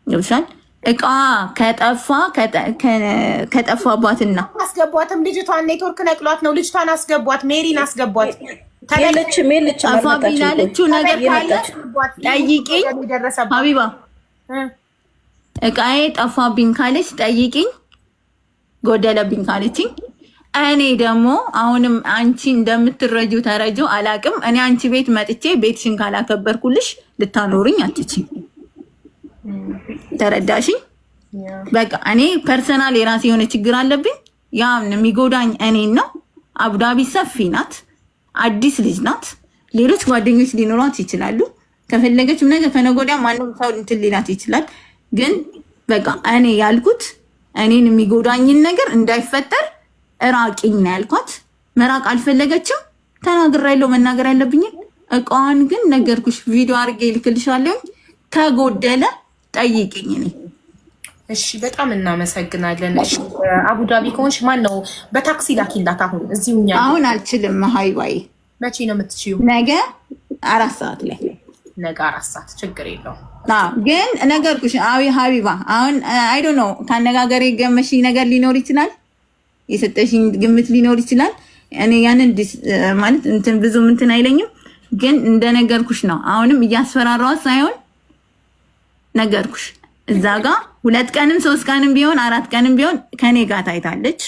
ገብቻል እቃ ከጠፋባትና አስገቧትም። ልጅቷን ኔትወርክ ነቅሏት ነው። ልጅቷን አስገቧት፣ ሜሪን አስገቧት። የለችም ጠፋብኝ ያለችው ነገር ካለ ጠይቂኝ። ሀቢባ እቃዬ ጠፋብኝ ካለች ጠይቂኝ፣ ጎደለብኝ ካለችኝ እኔ ደግሞ አሁንም አንቺ እንደምትረጂው ተረጂው አላቅም። እኔ አንቺ ቤት መጥቼ ቤትሽን ካላከበርኩልሽ ልታኖርኝ አትችይም። ተረዳሽኝ? በቃ እኔ ፐርሰናል የራሴ የሆነ ችግር አለብኝ። ያ የሚጎዳኝ እኔን ነው። አቡዳቢ ሰፊ ናት፣ አዲስ ልጅ ናት። ሌሎች ጓደኞች ሊኖሯት ይችላሉ። ከፈለገችም ነገር ከነገ ወዲያ ማንም ሰው እንትን ሊላት ይችላል። ግን በቃ እኔ ያልኩት እኔን የሚጎዳኝን ነገር እንዳይፈጠር እራቂኝ ነው ያልኳት። መራቅ አልፈለገችም። ተናግሬያለሁ መናገር ያለብኝን። እቃዋን ግን ነገርኩሽ፣ ቪዲዮ አድርጌ ልክልሻለሁ። ከጎደለ ጠይቅኝ። እኔ እሺ፣ በጣም እናመሰግናለን። እሺ፣ አቡዳቢ ከሆንሽ ማን ነው በታክሲ ላኪላት። አሁን እዚሁኛ አሁን አልችልም። ሀይባይ መቼ ነው የምትችይው? ነገ 4 ሰዓት ላይ። ነገ 4 ሰዓት ችግር የለውም። ግን ነገርኩሽ ሀቢባ፣ አሁን አይ ዶንት ኖ ከአነጋገሬ ገመሽኝ ነገር ሊኖር ይችላል፣ የሰጠሽኝ ግምት ሊኖር ይችላል። እኔ ያንን ማለት እንትን ብዙ እንትን አይለኝም። ግን እንደነገርኩሽ ነው። አሁንም እያስፈራራኋት ሳይሆን ነገርኩሽ። እዛ ጋ 2 ቀንም 3 ቀንም ቢሆን 4 ቀንም ቢሆን ከኔ ጋር ታይታለች።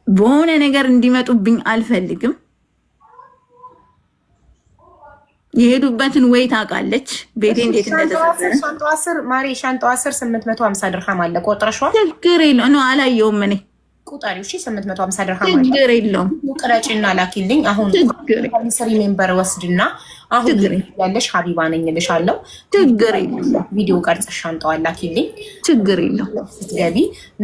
በሆነ ነገር እንዲመጡብኝ አልፈልግም። የሄዱበትን ወይ ታውቃለች። ቤቴ እንዴት እንደተሰጠ ሻንጣዋ ስር ማሪ፣ ሻንጣዋ ስር 850 ድርሃም አለ። ቆጥረሽዋል? ችግር የለውም። ነው አላየውም እኔ። ቁጣሪው እሺ፣ 850 ድርሃም አለ። ችግር የለውም። ቅረጭና ላኪልኝ። አሁን ሚስሪ ሜምበር ወስድና አሁን ያለሽ ሀቢባ ነኝ እልሻለሁ። ችግር የለውም። ቪዲዮ ቀርጸሽ ሻንጣዋን ላኪልኝ። ችግር የለውም። ስትገቢ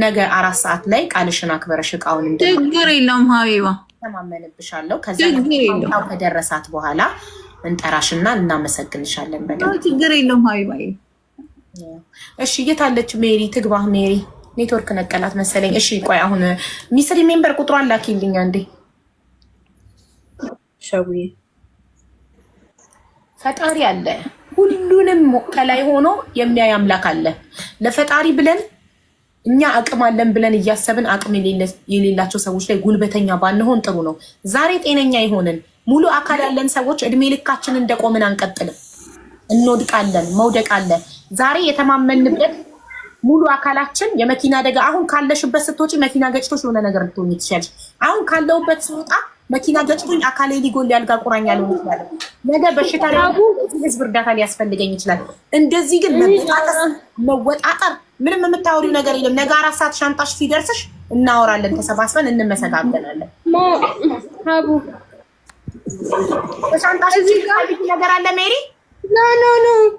ነገ 4 ሰዓት ላይ ቃልሽን አክበረሽ እቃውን ችግር የለውም። ሀቢባ ተማመንብሻለሁ። ከዛ ከደረሳት በኋላ እንጠራሽና እናመሰግንሻለን። በደንብ ችግር የለውም ሀቢባዬ። እሺ፣ የታለች ሜሪ? ትግባ ሜሪ። ኔትወርክ ነቀላት መሰለኝ። እሺ ቆይ አሁን ሚስሪ ሜምበር ቁጥሯን ላኪልኝ አንዴ። ሸውዬ ፈጣሪ አለ፣ ሁሉንም ከላይ ሆኖ የሚያይ አምላክ አለ። ለፈጣሪ ብለን እኛ አቅም አለን ብለን እያሰብን አቅም የሌላቸው ሰዎች ላይ ጉልበተኛ ባንሆን ጥሩ ነው። ዛሬ ጤነኛ ይሆንን ሙሉ አካል ያለን ሰዎች እድሜ ልካችን እንደቆምን አንቀጥልም። እንወድቃለን፣ መውደቅ አለ። ዛሬ የተማመንበት ሙሉ አካላችን የመኪና አደጋ፣ አሁን ካለሽበት ስትወጪ መኪና ገጭቶሽ የሆነ ነገር ልትሆኚ ትችያለሽ። አሁን ካለውበት ስወጣ መኪና ገጭቶኝ አካሌ ሊጎል ያልጋ ቁራኛ ሊሆን ይችላል። ነገ በሽታ ህዝብ እርዳታ ሊያስፈልገኝ ይችላል። እንደዚህ ግን መወጣጠር ምንም የምታወሪው ነገር የለም። ነገ 4 ሰዓት ሻንጣሽ ሲደርስሽ እናወራለን፣ ተሰባስበን እንመሰጋገናለን። ሀቡ በሻንጣሽ ነገር አለ ሜሪ? ኖ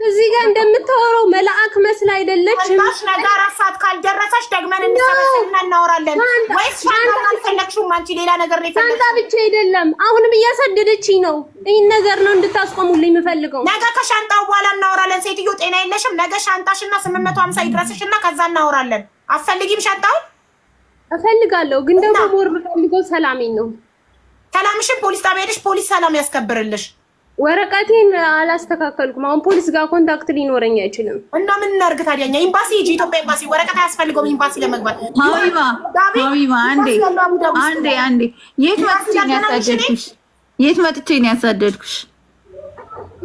እዚህ ጋር እንደምታወራው መልአክ መስላ አይደለችም። ማሽ ነገ 4 ሰዓት ካልደረሰሽ ደግመን እንሰበሰብና እናወራለን። ወይስ ሻንጣ ካልፈለግሽም አንቺ ሌላ ነገር ነው የፈለግሽው? ሻንጣ ብቻ አይደለም፣ አሁንም እያሰደደችኝ ነው። ይሄን ነገር ነው እንድታስቆሙልኝ የምፈልገው። ነገ ከሻንጣው በኋላ እናወራለን። ሴትዮ ጤና የለሽም። ነገ ሻንጣሽና 850 ይድረስሽና ከዛ እናወራለን። አትፈልጊም ሻንጣውን? እፈልጋለሁ፣ ግን ደግሞ ሞር የምፈልገው ሰላሜን ነው። ሰላምሽን ፖሊስ ጣቢያ ሄደሽ ፖሊስ ሰላም ያስከብርልሽ። ወረቀቴን አላስተካከልኩም። አሁን ፖሊስ ጋር ኮንታክት ሊኖረኝ አይችልም። እና ምን እናድርግ ታዲያ? እኛ ኤምባሲ ሂጂ፣ ኢትዮጵያ ኤምባሲ ወረቀት አያስፈልገውም ኤምባሲ ለመግባት። ሀቢባ አንዴ የት መጥቼ ነው ያሳደድኩሽ? የት መጥቼ ነው ያሳደድኩሽ?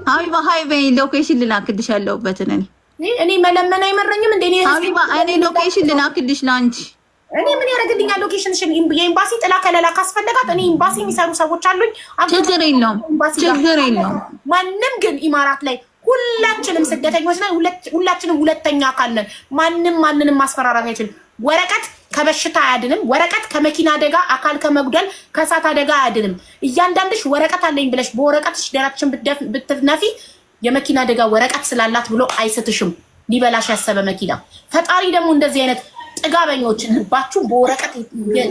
ሀቢባ ሃይዌይ ሎኬሽን ልላክልሽ ያለሁበትን እኔ መለመን አይመረኝም እንዴ? ሀቢባ እኔ ሎኬሽን ልላክልሽ ለአንቺ። እኔ ምን ያደርግልኛል? ሎኬሽንሽን የኤምባሲ ጥላ ከለላ ካስፈለጋት እኔ ኤምባሲ የሚሰሩ ሰዎች አሉኝ። ችግር የለውም፣ ችግር የለውም። ማንም ግን ኢማራት ላይ ሁላችንም ስደተኞች ነን። ሁላችንም ሁለተኛ አካል ነን። ማንም ማንንም ማስፈራራት አይችልም። ወረቀት ከበሽታ አያድንም። ወረቀት ከመኪና አደጋ፣ አካል ከመጉደል፣ ከእሳት አደጋ አያድንም። እያንዳንድሽ ወረቀት አለኝ ብለሽ በወረቀትሽ ደራትሽን ብትነፊ የመኪና አደጋ ወረቀት ስላላት ብሎ አይስትሽም። ሊበላሽ ያሰበ መኪና። ፈጣሪ ደግሞ እንደዚህ አይነት ጥጋበኞችን ልባችሁ በወረቀት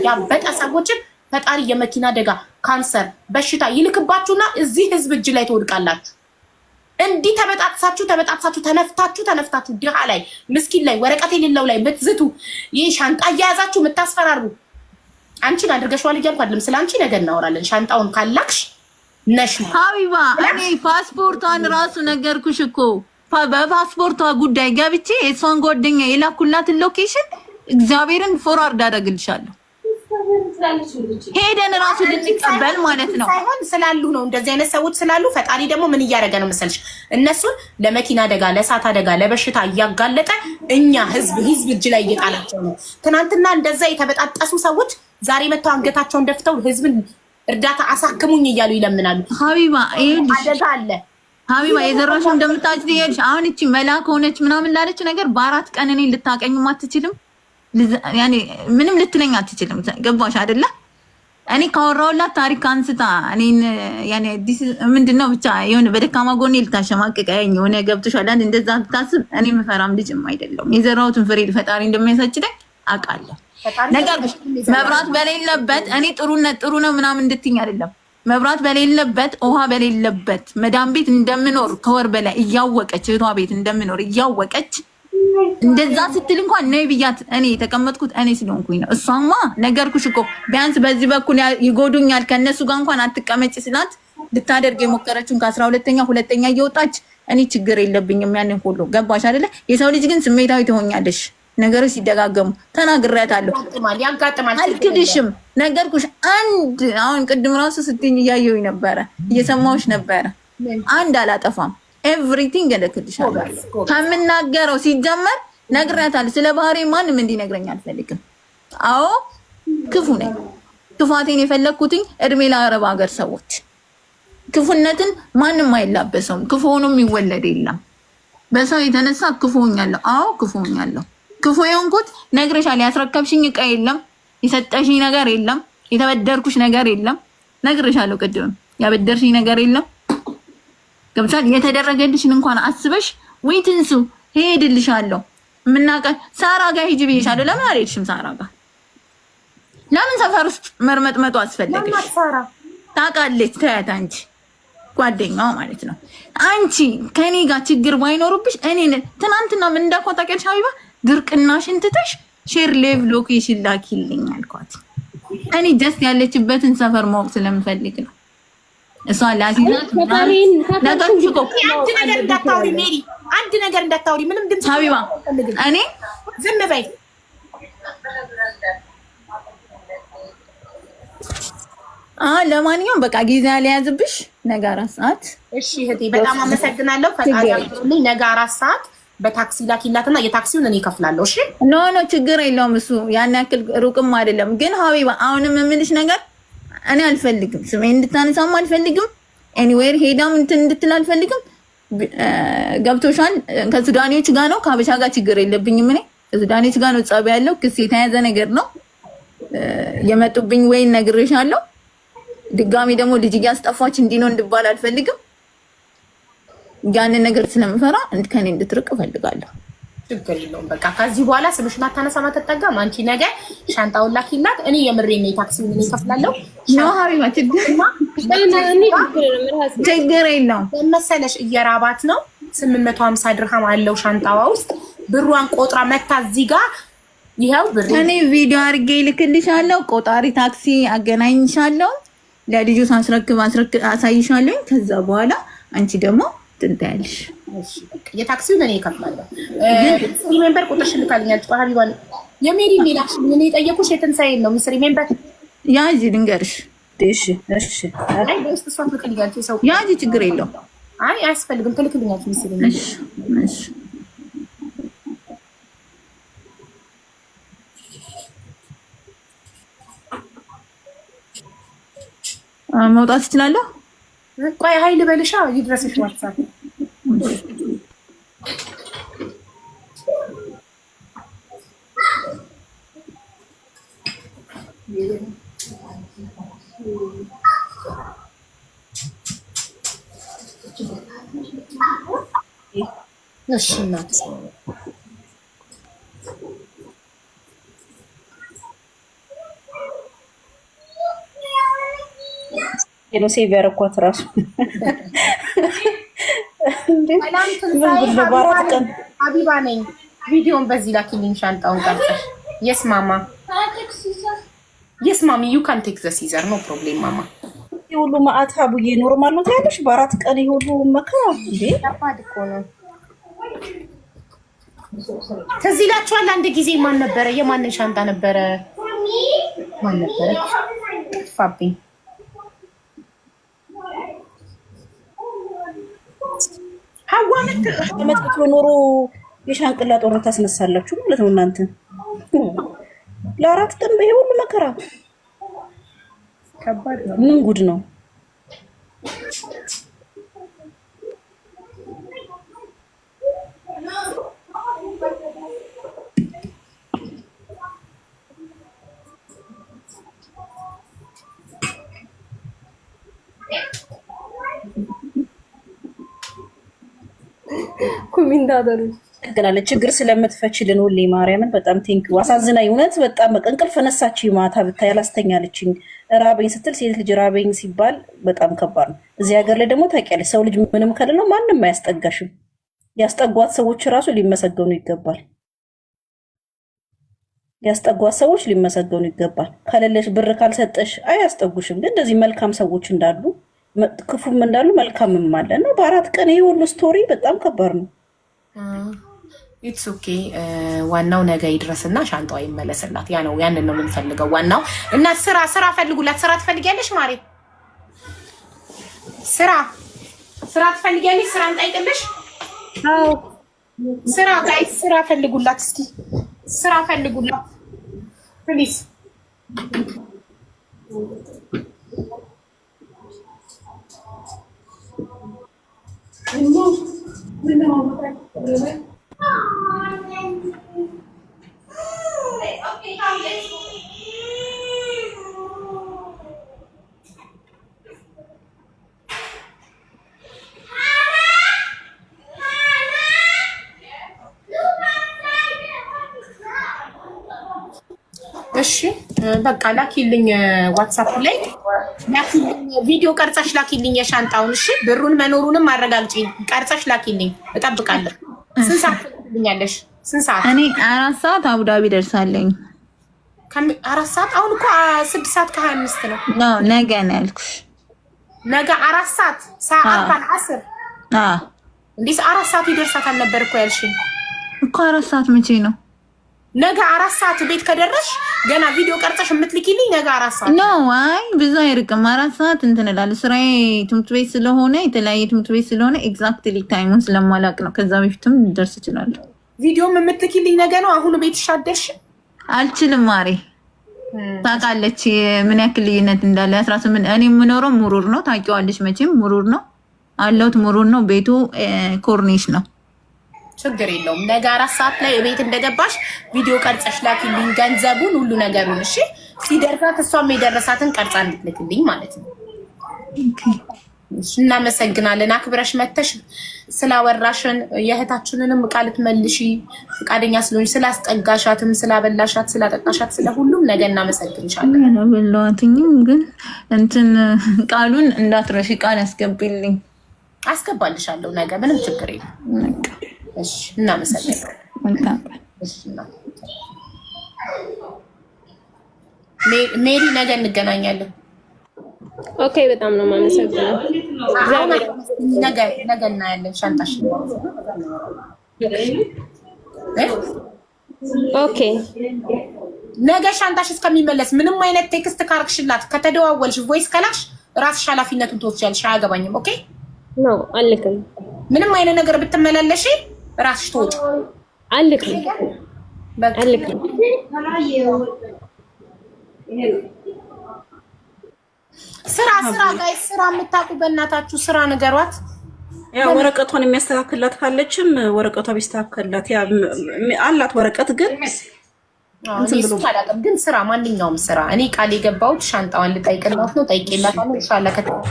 ያበጠ ሰዎችን ፈጣሪ የመኪና አደጋ፣ ካንሰር፣ በሽታ ይልክባችሁና እዚህ ህዝብ እጅ ላይ ትወድቃላችሁ። እንዲህ ተበጣጥሳችሁ ተነፍታችሁ ድሃ ላይ ምስኪን ላይ ወረቀት የሌለው ላይ ብትዝቱ፣ ይህ ሻንጣ እያያዛችሁ የምታስፈራሩ አንቺን አድርገሽዋል እያልኩ አይደለም። ስለ አንቺ ነገር እናወራለን። ሻንጣውን ካላክሽ ነሽ ሀቢባ። እኔ ፓስፖርቷን ራሱ ነገርኩሽ እኮ በፓስፖርቷ ጉዳይ ገብቼ የሷን ጓደኛ የላኩላትን ሎኬሽን እግዚአብሔርን ፎርዋርድ አደርግልሻለሁ። ሄደን ራሱ ልንቀበል ማለት ነው ሳይሆን ስላሉ ነው እንደዚህ አይነት ሰዎች ስላሉ ፈጣሪ ደግሞ ምን እያደረገ ነው መሰልሽ እነሱን ለመኪና አደጋ ለእሳት አደጋ ለበሽታ እያጋለጠ እኛ ህዝብ እጅ ላይ እየጣላቸው ነው። ትናንትና እንደዛ የተበጣጠሱ ሰዎች ዛሬ መጥተው አንገታቸውን ደፍተው ህዝብን እርዳታ አሳክሙኝ እያሉ ይለምናሉ። ሀቢባ አደጋ አለ ሀቢባ የዘራሽው እንደምታጭድ ይሄድሽ። አሁን እቺ መላክ ሆነች ምናምን ላለች ነገር በ4 ቀን እኔ ልታቀኝም አትችልም። ያኔ ምንም ልትለኝ አትችልም። ገባሽ አይደለ? እኔ ካወራሁላት ታሪክ አንስታ እኔን ያኔ ምንድነው ብቻ የሆነ በደካማ ጎኔ ልታሸማቅቀኝ የሆነ ገብቶሻል አይደል? እንደዛ ታስብ። እኔ መፈራም ልጅም አይደለም። የዘራሁትን ፍሬ ፈጣሪ እንደሚያሳጭደኝ አውቃለሁ። ነገር መብራት በሌለበት እኔ ጥሩ ነው ምናምን እንድትይኝ አይደለም። መብራት በሌለበት ውሃ በሌለበት መዳም ቤት እንደምኖር ከወር በላይ እያወቀች እህቷ ቤት እንደምኖር እያወቀች እንደዛ ስትል እንኳን ነይ ብያት እኔ የተቀመጥኩት እኔ ስለሆንኩኝ ነው። እሷማ ነገርኩሽ እኮ ቢያንስ በዚህ በኩል ይጎዱኛል ከነሱ ጋር እንኳን አትቀመጭ ስላት ልታደርግ የሞከረችውን ከ12ኛ ሁለተኛ እየወጣች እኔ ችግር የለብኝም ያንን ሁሉ ገባሽ አይደለ? የሰው ልጅ ግን ስሜታዊ ትሆኛለሽ። ነገሮች ሲደጋገሙ ተናግሬያታለሁ። አልክድሽም። ነገርኩሽ። አንድ አሁን ቅድም ራሱ ስትኝ እያየሁኝ ነበረ እየሰማሁሽ ነበረ። አንድ አላጠፋም። ኤቭሪቲንግ እልክልሻለሁ። ከምናገረው ሲጀመር ነግሬያታለሁ። ስለ ባህሪ ማንም እንዲነግረኝ አልፈልግም። አዎ ክፉ ነኝ። ክፋቴን የፈለግኩትኝ እድሜ ለአረብ ሀገር ሰዎች ክፉነትን ማንም አይላበሰውም። ክፉ ሆኖ የሚወለድ የለም። በሰው የተነሳ ክፉ ሆኛለሁ። አዎ ክፉ ሆኛለሁ። ክፉ የሆንኩት ነግሬሻለሁ። ያስረከብሽኝ እቃ የለም፣ የሰጠሽኝ ነገር የለም፣ የተበደርኩሽ ነገር የለም። ነግሬሻለሁ። ቅድም ያበደርሽኝ ነገር የለም። ገብቻል። የተደረገልሽን እንኳን አስበሽ ወይ ትንሱ ሄድልሻለሁ። ምናቀ ሳራ ጋር ሂጂ ብዬሻለሁ። ለምን አልሄድሽም? ሳራ ጋር ለምን ሰፈር ውስጥ መርመጥመጡ አስፈለገሽ? ታውቃለች። ተያት አንቺ ጓደኛው ማለት ነው። አንቺ ከኔ ጋር ችግር ባይኖርብሽ እኔ ትናንትና ምን እንዳልኳት ታውቂያለሽ ሀቢባ? ድርቅናሽን ትተሽ ሼር ሌቭ ሎኬሽን ላኪልኝ አልኳት። እኔ ጀስት ያለችበትን ሰፈር ማወቅ ስለምፈልግ ነው። እሷ ላሲናት ነገር ሽቆ አንድ ነገር እንዳታውሪ ምንም ድምጽ ሀቢባ እኔ ዝም በይ። ለማንኛውም በቃ ጊዜ አልያዝብሽ። ነገ 4 ሰዓት። እሺ እህቴ በጣም አመሰግናለሁ። ፈጣሪ ያክብርልኝ። ነገ 4 ሰዓት በታክሲ ላኪላትና የታክሲውን እኔ እከፍላለሁ። እሺ ኖ ችግር የለውም። እሱ ያን ያክል ሩቅም አይደለም። ግን ሀቢባ አሁንም የምልሽ ነገር እኔ አልፈልግም። ስሜን እንድታነሳም አልፈልግም። ኤኒዌር ሄዳም እንትን እንድትል አልፈልግም። ገብቶሻል? ከሱዳኔዎች ጋር ነው፣ ከሀበሻ ጋር ችግር የለብኝም። እኔ ከሱዳኔዎች ጋር ነው ጸብ ያለው። ክስ የተያዘ ነገር ነው የመጡብኝ። ወይ ነግሬሻለሁ። ድጋሚ ደግሞ ልጅ እያስጠፋች እንዲህ ነው እንድባል አልፈልግም። ያንን ነገር ስለምፈራ ከኔ እንድትርቅ እፈልጋለሁ። ችግር የለውም። በቃ ከዚህ በኋላ ስምሽን አታነሳም፣ አትጠጋም። አንቺ ነገ ሻንጣውን ላኪላት፣ እኔ የምሬን ነው የታክሲውን እኔ እከፍላለሁ። ነው ሀቢባ ችግር የለውም። መሰለሽ እየራባት ነው። 850 ድርሃም አለው ሻንጣዋ ውስጥ። ብሯን ቆጥራ መታ እዚህ ጋር ይኸው ብር እኔ ቪዲዮ አድርጌ ልክልሻለሁ። ቆጣሪ ታክሲ አገናኝሻለሁ። ለልጁ ሳስረክብ አሳይሻለሁ። ከዛ በኋላ አንቺ ደግሞ ትንታያለሽ። የታክሲውን እኔ እከፍላለሁ። ሪሜምበር ቁጥርሽን ልካልኛለች ሀቢባ። የሜሪ ሌላሽ ምን የጠየኩሽ የትንሳኤን ነው። ሚስ ሪሜምበር ያጂ ልንገርሽ። እሺ አይ በውስጥ እሷ ትልክልኛለች። ሰው ያጂ ችግር የለውም። አይ አያስፈልግም። ትልክልኛለች ሚስ ሪሜምበር። እሺ መውጣት ትችላለህ? ቆይ ሀይል በልሻ ይድረስሽ ዋትሳፕ። እሺ እናት ነው ሴቭ ያደረኳት ራሱ ሀቢባ ነኝ። ቪዲዮን በዚህ ላኪልኝ። ሻንጣውን ቀርጸሽ የስ ማማ የስ ማሚ ዩ ካን ቴክ ዘ ሲዘር ኖ ፕሮብሌም ማማ። የሁሉ ማአት ሀቡዬ ኖርማል ነው ታያለሽ። በ4 ቀን የሁሉ መከራ እንዴ ከባድ እኮ ነው። ትዝ ይላችኋል አንድ ጊዜ ማን ነበረ? የማንን ሻንጣ ነበረ? ማን ነበረች? ፋብኝ መጥቶ ኖሮ የሻንቅላ ጦርነት ታስነሳላችሁ ማለት ነው እናንተ። ለአራት ቀን በይሄ ሁሉ መከራ ከባድ ነው። ምን ጉድ ነው? ኮሚንዳደሩ ገላለ ችግር ስለምትፈችልን ሁሌ ማርያምን በጣም ቴንክ አሳዝናኝ። እውነት በጣም በቃ እንቅልፍ ነሳችኝ። ማታ ብታይ አላስተኛለችኝ። ራበኝ ስትል ሴት ልጅ ራበኝ ሲባል በጣም ከባድ ነው። እዚህ ሀገር ላይ ደግሞ ታውቂያለሽ ሰው ልጅ ምንም ከሌለው ማንም አያስጠጋሽም። ያስጠጓት ሰዎች ራሱ ሊመሰገኑ ይገባል። ያስጠጓት ሰዎች ሊመሰገኑ ይገባል። ከሌለሽ ብር ካልሰጠሽ አያስጠጉሽም። ግን እንደዚህ መልካም ሰዎች እንዳሉ ክፉም እንዳሉ መልካምም አለ እና በአራት ቀን ይሄ ሁሉ ስቶሪ በጣም ከባድ ነው። ኢትስ ኦኬ። ዋናው ነገ ይድረስና ሻንጣዋ ይመለስላት። ያ ነው ያንን ነው የምንፈልገው ዋናው። እና ስራ ፈልጉላት። ስራ ትፈልጊያለሽ ማሬ? ስራ ትፈልጊያለሽ? ስራ እንጠይቅልሽ? አዎ ስራ ጋይስ ስራ ፈልጉላት። እስኪ ስራ ፈልጉላት ፕሊዝ። እሺ በቃ ላኪልኝ፣ ዋትስአፕ ላይ ላኪልኝ፣ ቪዲዮ ቀርጸሽ ላኪልኝ የሻንጣውን። እሺ ብሩን መኖሩንም አረጋግጪ፣ ቀርጸሽ ላኪልኝ፣ እጠብቃለሁ። ስንት ሰዓት ትልኛለሽ? ስንት ሰዓት? እኔ 4 ሰዓት አቡዳቢ ደርሳለኝ። 4 ሰዓት? አሁን እኮ 6 ሰዓት ከ25 ነው። ነገ ነው ያልኩሽ። ነገ 4 ሰዓት ሰዓት 10 እንዴ? 4 ሰዓት ይደርሳታል ነበር እኮ ያልሽኝ እኮ። 4 ሰዓት መቼ ነው? ነገ 4 ሰዓት ቤት ከደረሽ ገና ቪዲዮ ቀርጸሽ የምትልኪልኝ ነገ 4 ሰዓት ነው። አይ ብዙ አይርቅም። 4 ሰዓት እንትን እላለሁ። ስራዬ ትምህርት ቤት ስለሆነ የተለያየ ትምህርት ቤት ስለሆነ ኤግዛክትሊ ታይሙን ስለማላቅ ነው። ከዛ በፊትም ልደርስ እችላለሁ። ቪዲዮም የምትልኪልኝ ነገ ነው። አሁን ቤት ሻደርሽ አልችልም። ማሬ ታውቃለች ምን ያክል ልዩነት እንዳለ። 18 እኔ የምኖረው ሙሩር ነው። ታውቂዋለሽ መቼም ሙሩር ነው አለሁት። ሙሩር ነው ቤቱ፣ ኮርኒሽ ነው። ችግር የለውም። ነገ 4 ሰዓት ላይ ቤት እንደገባሽ ቪዲዮ ቀርጸሽ ላኪልኝ፣ ገንዘቡን ሁሉ ነገሩን። እሺ ሲደርሳት እሷም የደረሳትን ቀርጻ እንድትልክልኝ ማለት ነው። እናመሰግናለን። አክብረሽ መተሽ ስላወራሽን የእህታችንንም ቃል ትመልሺ ፈቃደኛ ስለሆንሽ፣ ስላስጠጋሻትም፣ ስላበላሻት፣ ስላጠጣሻት፣ ስለሁሉም ነገ እናመሰግንሻለን። በላትኝም ግን እንትን ቃሉን እንዳትረሺ፣ ቃል ያስገቢልኝ። አስገባልሻለሁ ነገ፣ ምንም ችግር የለም። እሺ እናመሰግናለን። ሜሪ ነገ እንገናኛለን። ኦኬ በጣም ነው የማመሰግነው። ነገ እናያለን። ሻንጣሽ ኦኬ ነገ ሻንጣሽ እስከሚመለስ ምንም አይነት ቴክስት ካርክሽላት ከተደዋወልሽ ቮይስ ከላሽ ራስሽ ኃላፊነቱን ትወስጃለሽ። አያገባኝም። ኦኬ ነው አልክም። ምንም አይነት ነገር ብትመላለሽ ራስሽ ትወጪ። አልክም አልክም። ስራ ጋይስ፣ ስራ የምታውቁ በእናታችሁ ስራ ንገሯት። ያ ወረቀቷን የሚያስተካክላት ካለችም ወረቀቷ ቢስተካከላት አላት ወረቀት ግን አላውቅም። ግን ስራ ማንኛውም ስራ እኔ ቃል የገባሁት ሻንጣዋን ልጠይቅላት ነው። ጠይቄላታለሁ። ኢንሻአላህ ከተባለ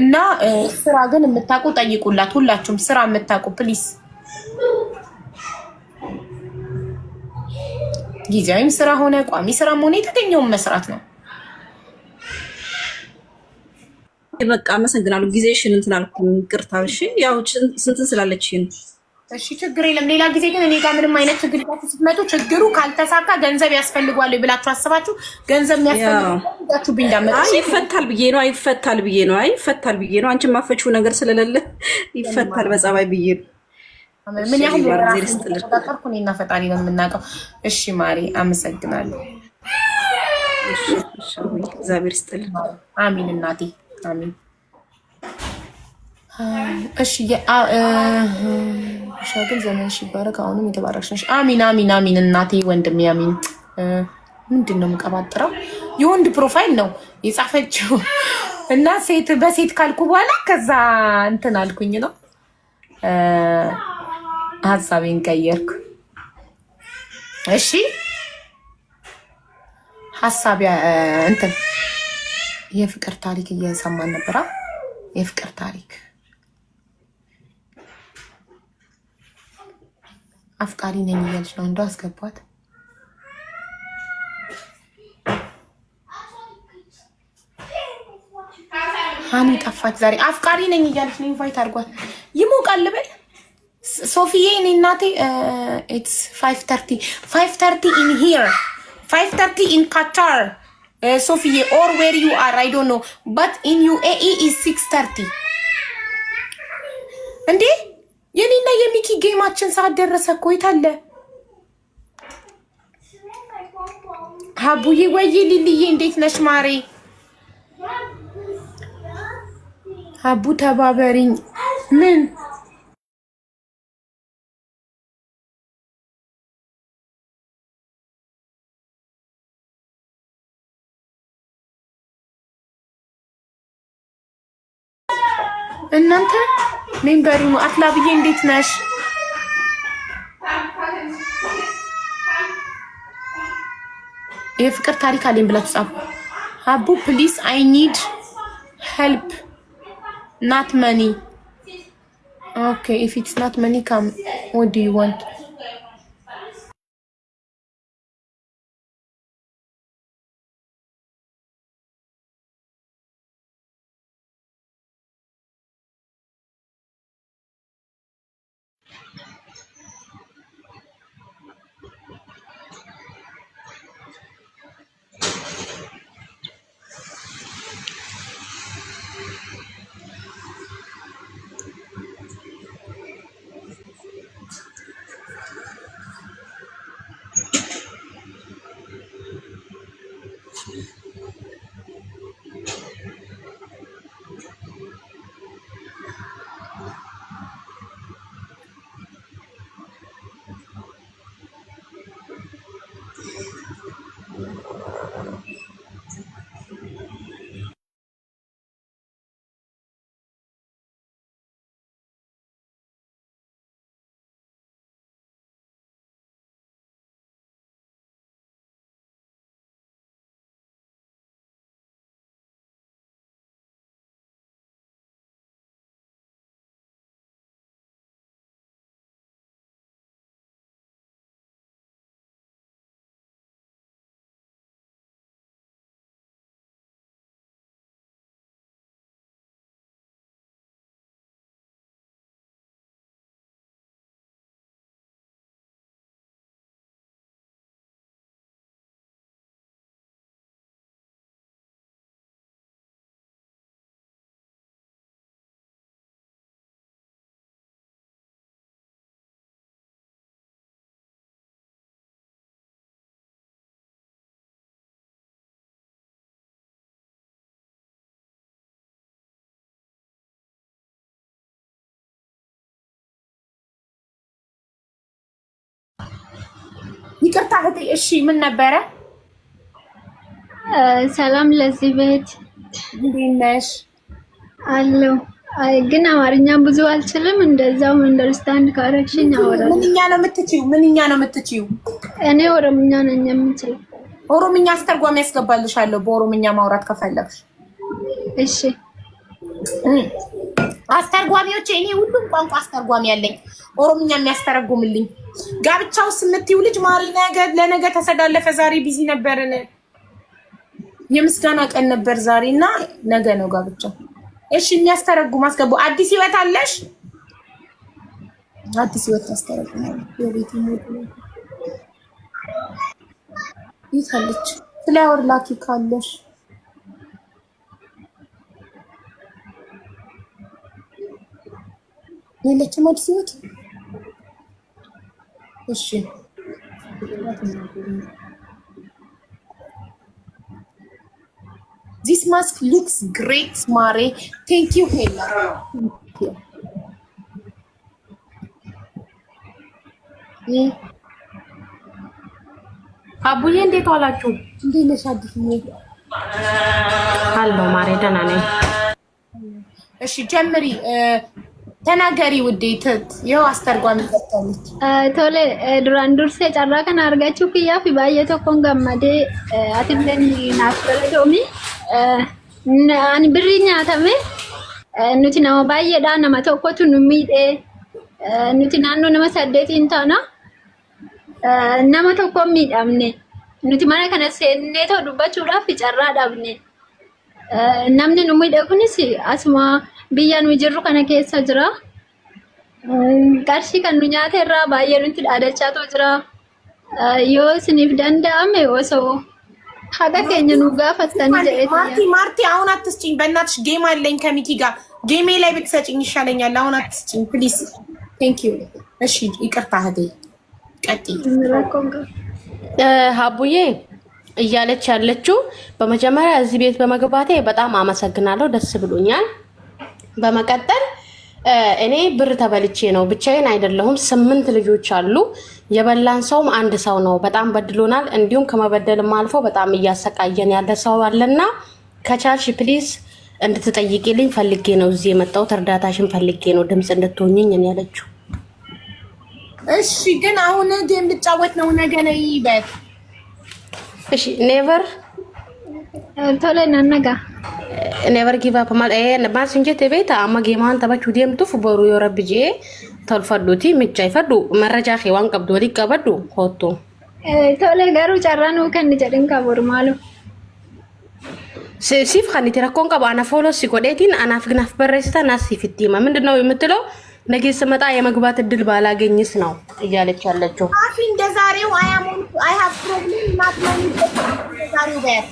እና ስራ ግን የምታውቁ ጠይቁላት። ሁላችሁም ስራ የምታውቁ ፕሊስ። ጊዜያዊም ስራ ሆነ ቋሚ ስራም ሆነ የተገኘውን መስራት ነው። በቃ አመሰግናለሁ። ጊዜሽን እንትን አልኩኝ፣ ይቅርታ። እሺ ያው ስንትን ስላለችኝ እሺ ችግር የለም። ሌላ ጊዜ ግን እኔ ጋር ምንም አይነት ችግር ይዛችሁ ስትመጡ ችግሩ ካልተሳካ ገንዘብ ያስፈልጓል ብላችሁ አስባችሁ ገንዘብ የሚያስፈልጋችሁ ቢንዳመጡ ይፈታል ብዬ ነው። ይፈታል ብዬ ነው። አንቺ ማፈችው ነገር ስለሌለ ይፈታል በጸባይ ብዬ ነው። ምን ያህል ተቆጣጠርኩ እኔና ፈጣሪ ነው የምናውቀው። እሺ ማሪ አመሰግናለሁ። እግዚአብሔር ይስጥልን። አሚን እናቴ አሚን። እሺ ሻግል ዘመንሽ ይባረክ። አሁንም የተባረክሽ ነሽ። አሚን አሚን አሚን እናቴ ወንድሜ አሚን። ምንድን ነው የምቀባጥረው? የወንድ ፕሮፋይል ነው የጻፈችው እና ሴት በሴት ካልኩ በኋላ ከዛ እንትን አልኩኝ ነው ሀሳቤን ቀየርኩ። እሺ ሀሳብ እንትን የፍቅር ታሪክ እየሰማን ነበራ። የፍቅር ታሪክ አፍቃሪ ነኝ እያለች ነው እንደው አስገቧት። ሃኒ ጠፋች ዛሬ። አፍቃሪ ነኝ እያለች ነው። ኢንቫይት አድርጓት። ይሞቃል ልበል ሶፊዬ። እኔ እናቴ ኢትስ 5:30 ኢን ሂር 5:30 ኢን ካታር ሶፊዬ ኦር ዌር ዩ አር አይ ዶንት ኖ በት ኢን ዩኤኢ ኢዝ 6:30። እንዴ የኔና የሚኪ ጌማችን ሰዓት ደረሰ እኮ። የት አለ ሀቡዬ? ወይ ሊልዬ እንዴት ነሽ ማሬ? ሀቡ ተባበሪኝ። ምን እናንተ ሜምበሩ ነው። አትላብዬ እንዴት ነሽ? የፍቅር ታሪክ አለኝ ብላችሁ ጻፉ። ሀቡ ፕሊዝ አይ ኒድ ሄልፕ not money. Okay, if it's not money, come. What do you want? ይቅርታ እህቴ። እሺ ምን ነበረ? ሰላም ለዚህ ቤት እንዴት ነሽ? አለው። ግን አማርኛ ብዙ አልችልም። እንደዛው አንደርስታንድ ካረክሽኝ አወራለሁ። ምንኛ ነው የምትችይው? ምንኛ ነው የምትችይው? እኔ ኦሮምኛ ነኝ የምችለው። ኦሮምኛ አስተርጓሚ ያስገባልሻለሁ በኦሮምኛ ማውራት ከፈለግሽ። እሺ አስተርጓሚዎች እኔ ሁሉም ቋንቋ አስተርጓሚ ያለኝ ኦሮምኛ የሚያስተረጉምልኝ። ጋብቻው የምትይው ልጅ ማሪ ለነገ ተሰዳለፈ። ዛሬ ቢዚ ነበርን። የምስጋና ቀን ነበር ዛሬ እና ነገ ነው ጋብቻው። እሺ የሚያስተረጉም አስገቡ። አዲስ ህይወት አለሽ? አዲስ ህይወት ታስተረጉማለሽ። የቤት ሞት ይታለች። ፍላወር ላኪ ካለሽ የለችም። አዲስ ህይወት እሺ this mask looks great ማሬ thank you ሄላ አቡዬ እንዴት ዋላችሁ? እንዴት ነሽ አዲስዬ? አለሁ ማሬ ደህና ነኝ። እሺ ጀምሪ ተናገሪ ውዴ። ይኸው አስተርጓሚ ተጠልች ቶሌ ዱራን ዱርሴ ጨራ ከን አርጋችሁ ክያፍ ባየ tokkon gammadee atilleen naaf fayyadoomi ani birrii nyaatame nuti nama baay'eedha nama tokkotu nu miidhee nuti naannoo nama 8 taana nama tokko miidhamne nuti mana kana seennee too dubbachuudhaaf carraa dhabne namni nu miidhe kunis asuma biyya nu jirru kana keessa jira. Qarshii kan nu nyaate irraa baay'ee nuti dhaadachaa jira. Yoo isiniif danda'ame osoo haqa keenya nu gaafattanii jedhee ማርቲ አሁን አትስጭኝ በእናትሽ ጌም አለኝ ከሚኪ ጋር ጌሜ ላይ ብትሰጭኝ ይሻለኛል። አሁን አትስጭኝ ፕሊዝ ቴንክ ዩ። እሺ ይቅርታ እህቴ ቀጥይ። ሀቡዬ እያለች ያለችው በመጀመሪያ እዚህ ቤት በመግባቴ በጣም አመሰግናለሁ፣ ደስ ብሎኛል። በመቀጠል እኔ ብር ተበልቼ ነው፣ ብቻዬን አይደለሁም። 8 ልጆች አሉ። የበላን ሰውም አንድ ሰው ነው። በጣም በድሎናል። እንዲሁም ከመበደልም አልፎ በጣም እያሰቃየን ያለ ሰው አለና ከቻልሽ ፕሊዝ እንድትጠይቂልኝ ፈልጌ ነው እዚህ የመጣሁት። እርዳታሽን ፈልጌ ነው፣ ድምጽ እንድትሆኝኝ ነው ያለችው። እሺ ግን አሁን ጌም ልጫወት ነው፣ ነገ ነይ በት። እሺ ኔቨር ቶሌ ናነጋ never give up mal mas injete beta amma geeman tabachu deemtuuf boru yoo rabbi jee tolfadhuuti micha ifadhu marraja xewan qabdu wali qabadhu hotto ቶሌ garuu carraan kan ni jedhin qabur maalu ሲፍ ኻኒት ረኮን ቀባ አና ፎሎ ሲቆዴቲን አናፍ ግናፍ በረስታ ናሲፍቲማ ምንድነው የምትለው? ነገ ስመጣ የመግባት እድል ባላገኝስ ነው እያለች ያለችው። አፊ እንደዛሬው አይ ሃቭ ፕሮብሌም ናት ማኒ ዛሬው በት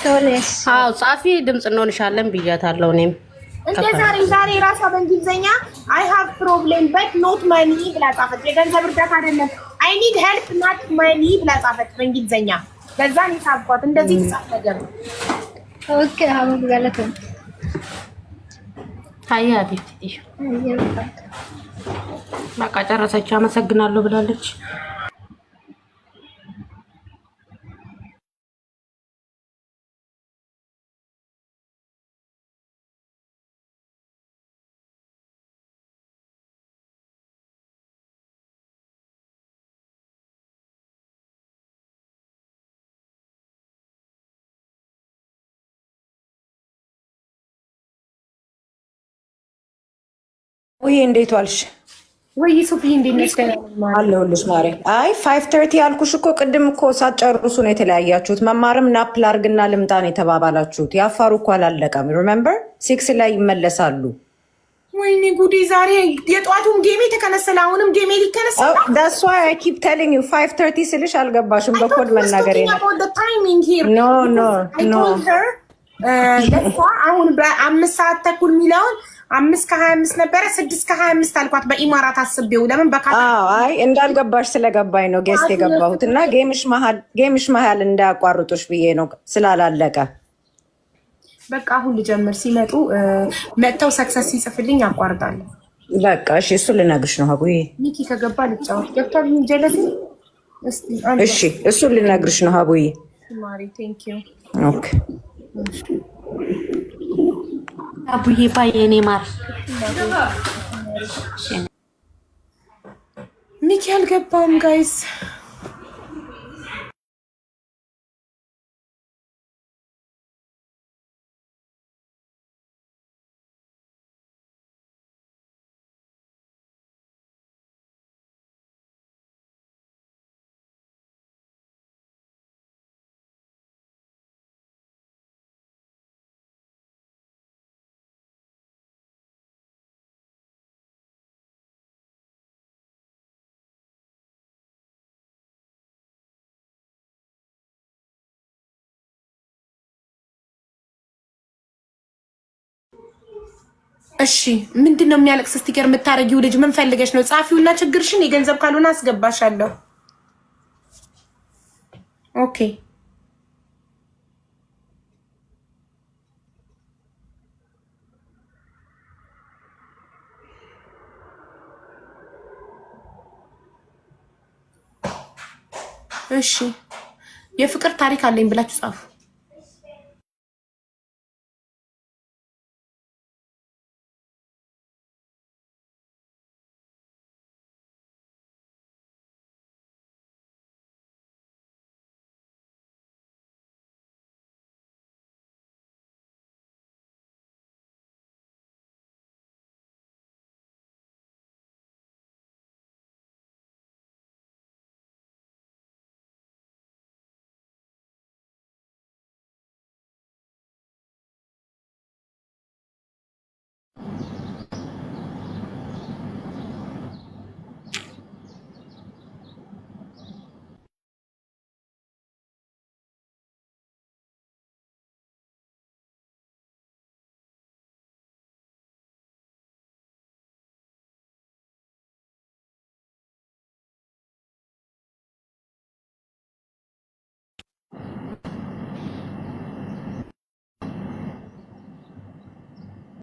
ቶሌስ አው ጻፊ ድምጽ እንሆንሻለን ብያታለሁ። እኔም ዛሬ ራሷ በእንግሊዘኛ አይ ሃቭ ፕሮብሌም በት ኖት ማኒ ብላ ጻፈች። የገንዘብ እርዳታ አይደለም አይ ኒድ ሄልፕ ናት ማኒ ብላ ጻፈች በእንግሊዘኛ። በዛ ነው ሳብኳት እንደዚህ ተጻፈ ነገር። ኦኬ አሁን ገለተ ታያ ቢፍቲሽ በቃ ጨረሰች። አመሰግናለሁ ብላለች። ወይ እንዴት ዋልሽ? ወይ ሶፊ እንዴት ነሽ? አለሁልሽ ማሬ። አይ 5:30 ያልኩሽ እኮ ቅድም እኮ ሳትጨርሱ ነው የተለያያችሁት። መማርም ናፕ ላርግና ልምጣ ነው የተባባላችሁት። ያፋሩ እኮ አላለቀም። ሪሜምበር 6 ላይ ይመለሳሉ። ወይኔ ጉዴ! ዛሬ የጧቱም ጌሜ ተከነሰለ፣ አሁንም ጌሜ ሊከነሰለ። that's why I keep telling you 5:30 ስልሽ አልገባሽም። በኮድ መናገር ነው። ኖ ኖ ኖ አሁን በ5 ሰዓት ተኩል የሚለውን 5:25 ነበረ 6:25 አልኳት። በኢማራት አስቤው ለምን በካታ አይ እንዳልገባሽ ስለገባኝ ነው ጌስት የገባሁት እና ጌምሽ መሀል እንዳያቋርጡሽ ብዬ ነው ስላላለቀ። በቃ አሁን ልጀምር። ሲመጡ መጥተው ሰክሰስ ሲጽፍልኝ አቋርጣለሁ። በቃ እሺ፣ እሱ ልነግርሽ ነው ሀቡዬ። ሚኪ ከገባ ልጫወት ገብቷል። ጀለስ እሺ፣ እሱ ልነግርሽ ነው ሀቡዬ። ማሪ ቴንክ ዩ። ኦኬ አቡዬ ባይ እኔ ማር ሚኪ አልገባም ጋይስ። እሺ ምንድነው የሚያለቅስ ስቲከር የምታረጊው ልጅ ምን ፈልገሽ ነው? ጻፊውና ችግርሽን የገንዘብ ካልሆነ አስገባሻለሁ። ኦኬ እሺ የፍቅር ታሪክ አለኝ ብላችሁ ጻፉ።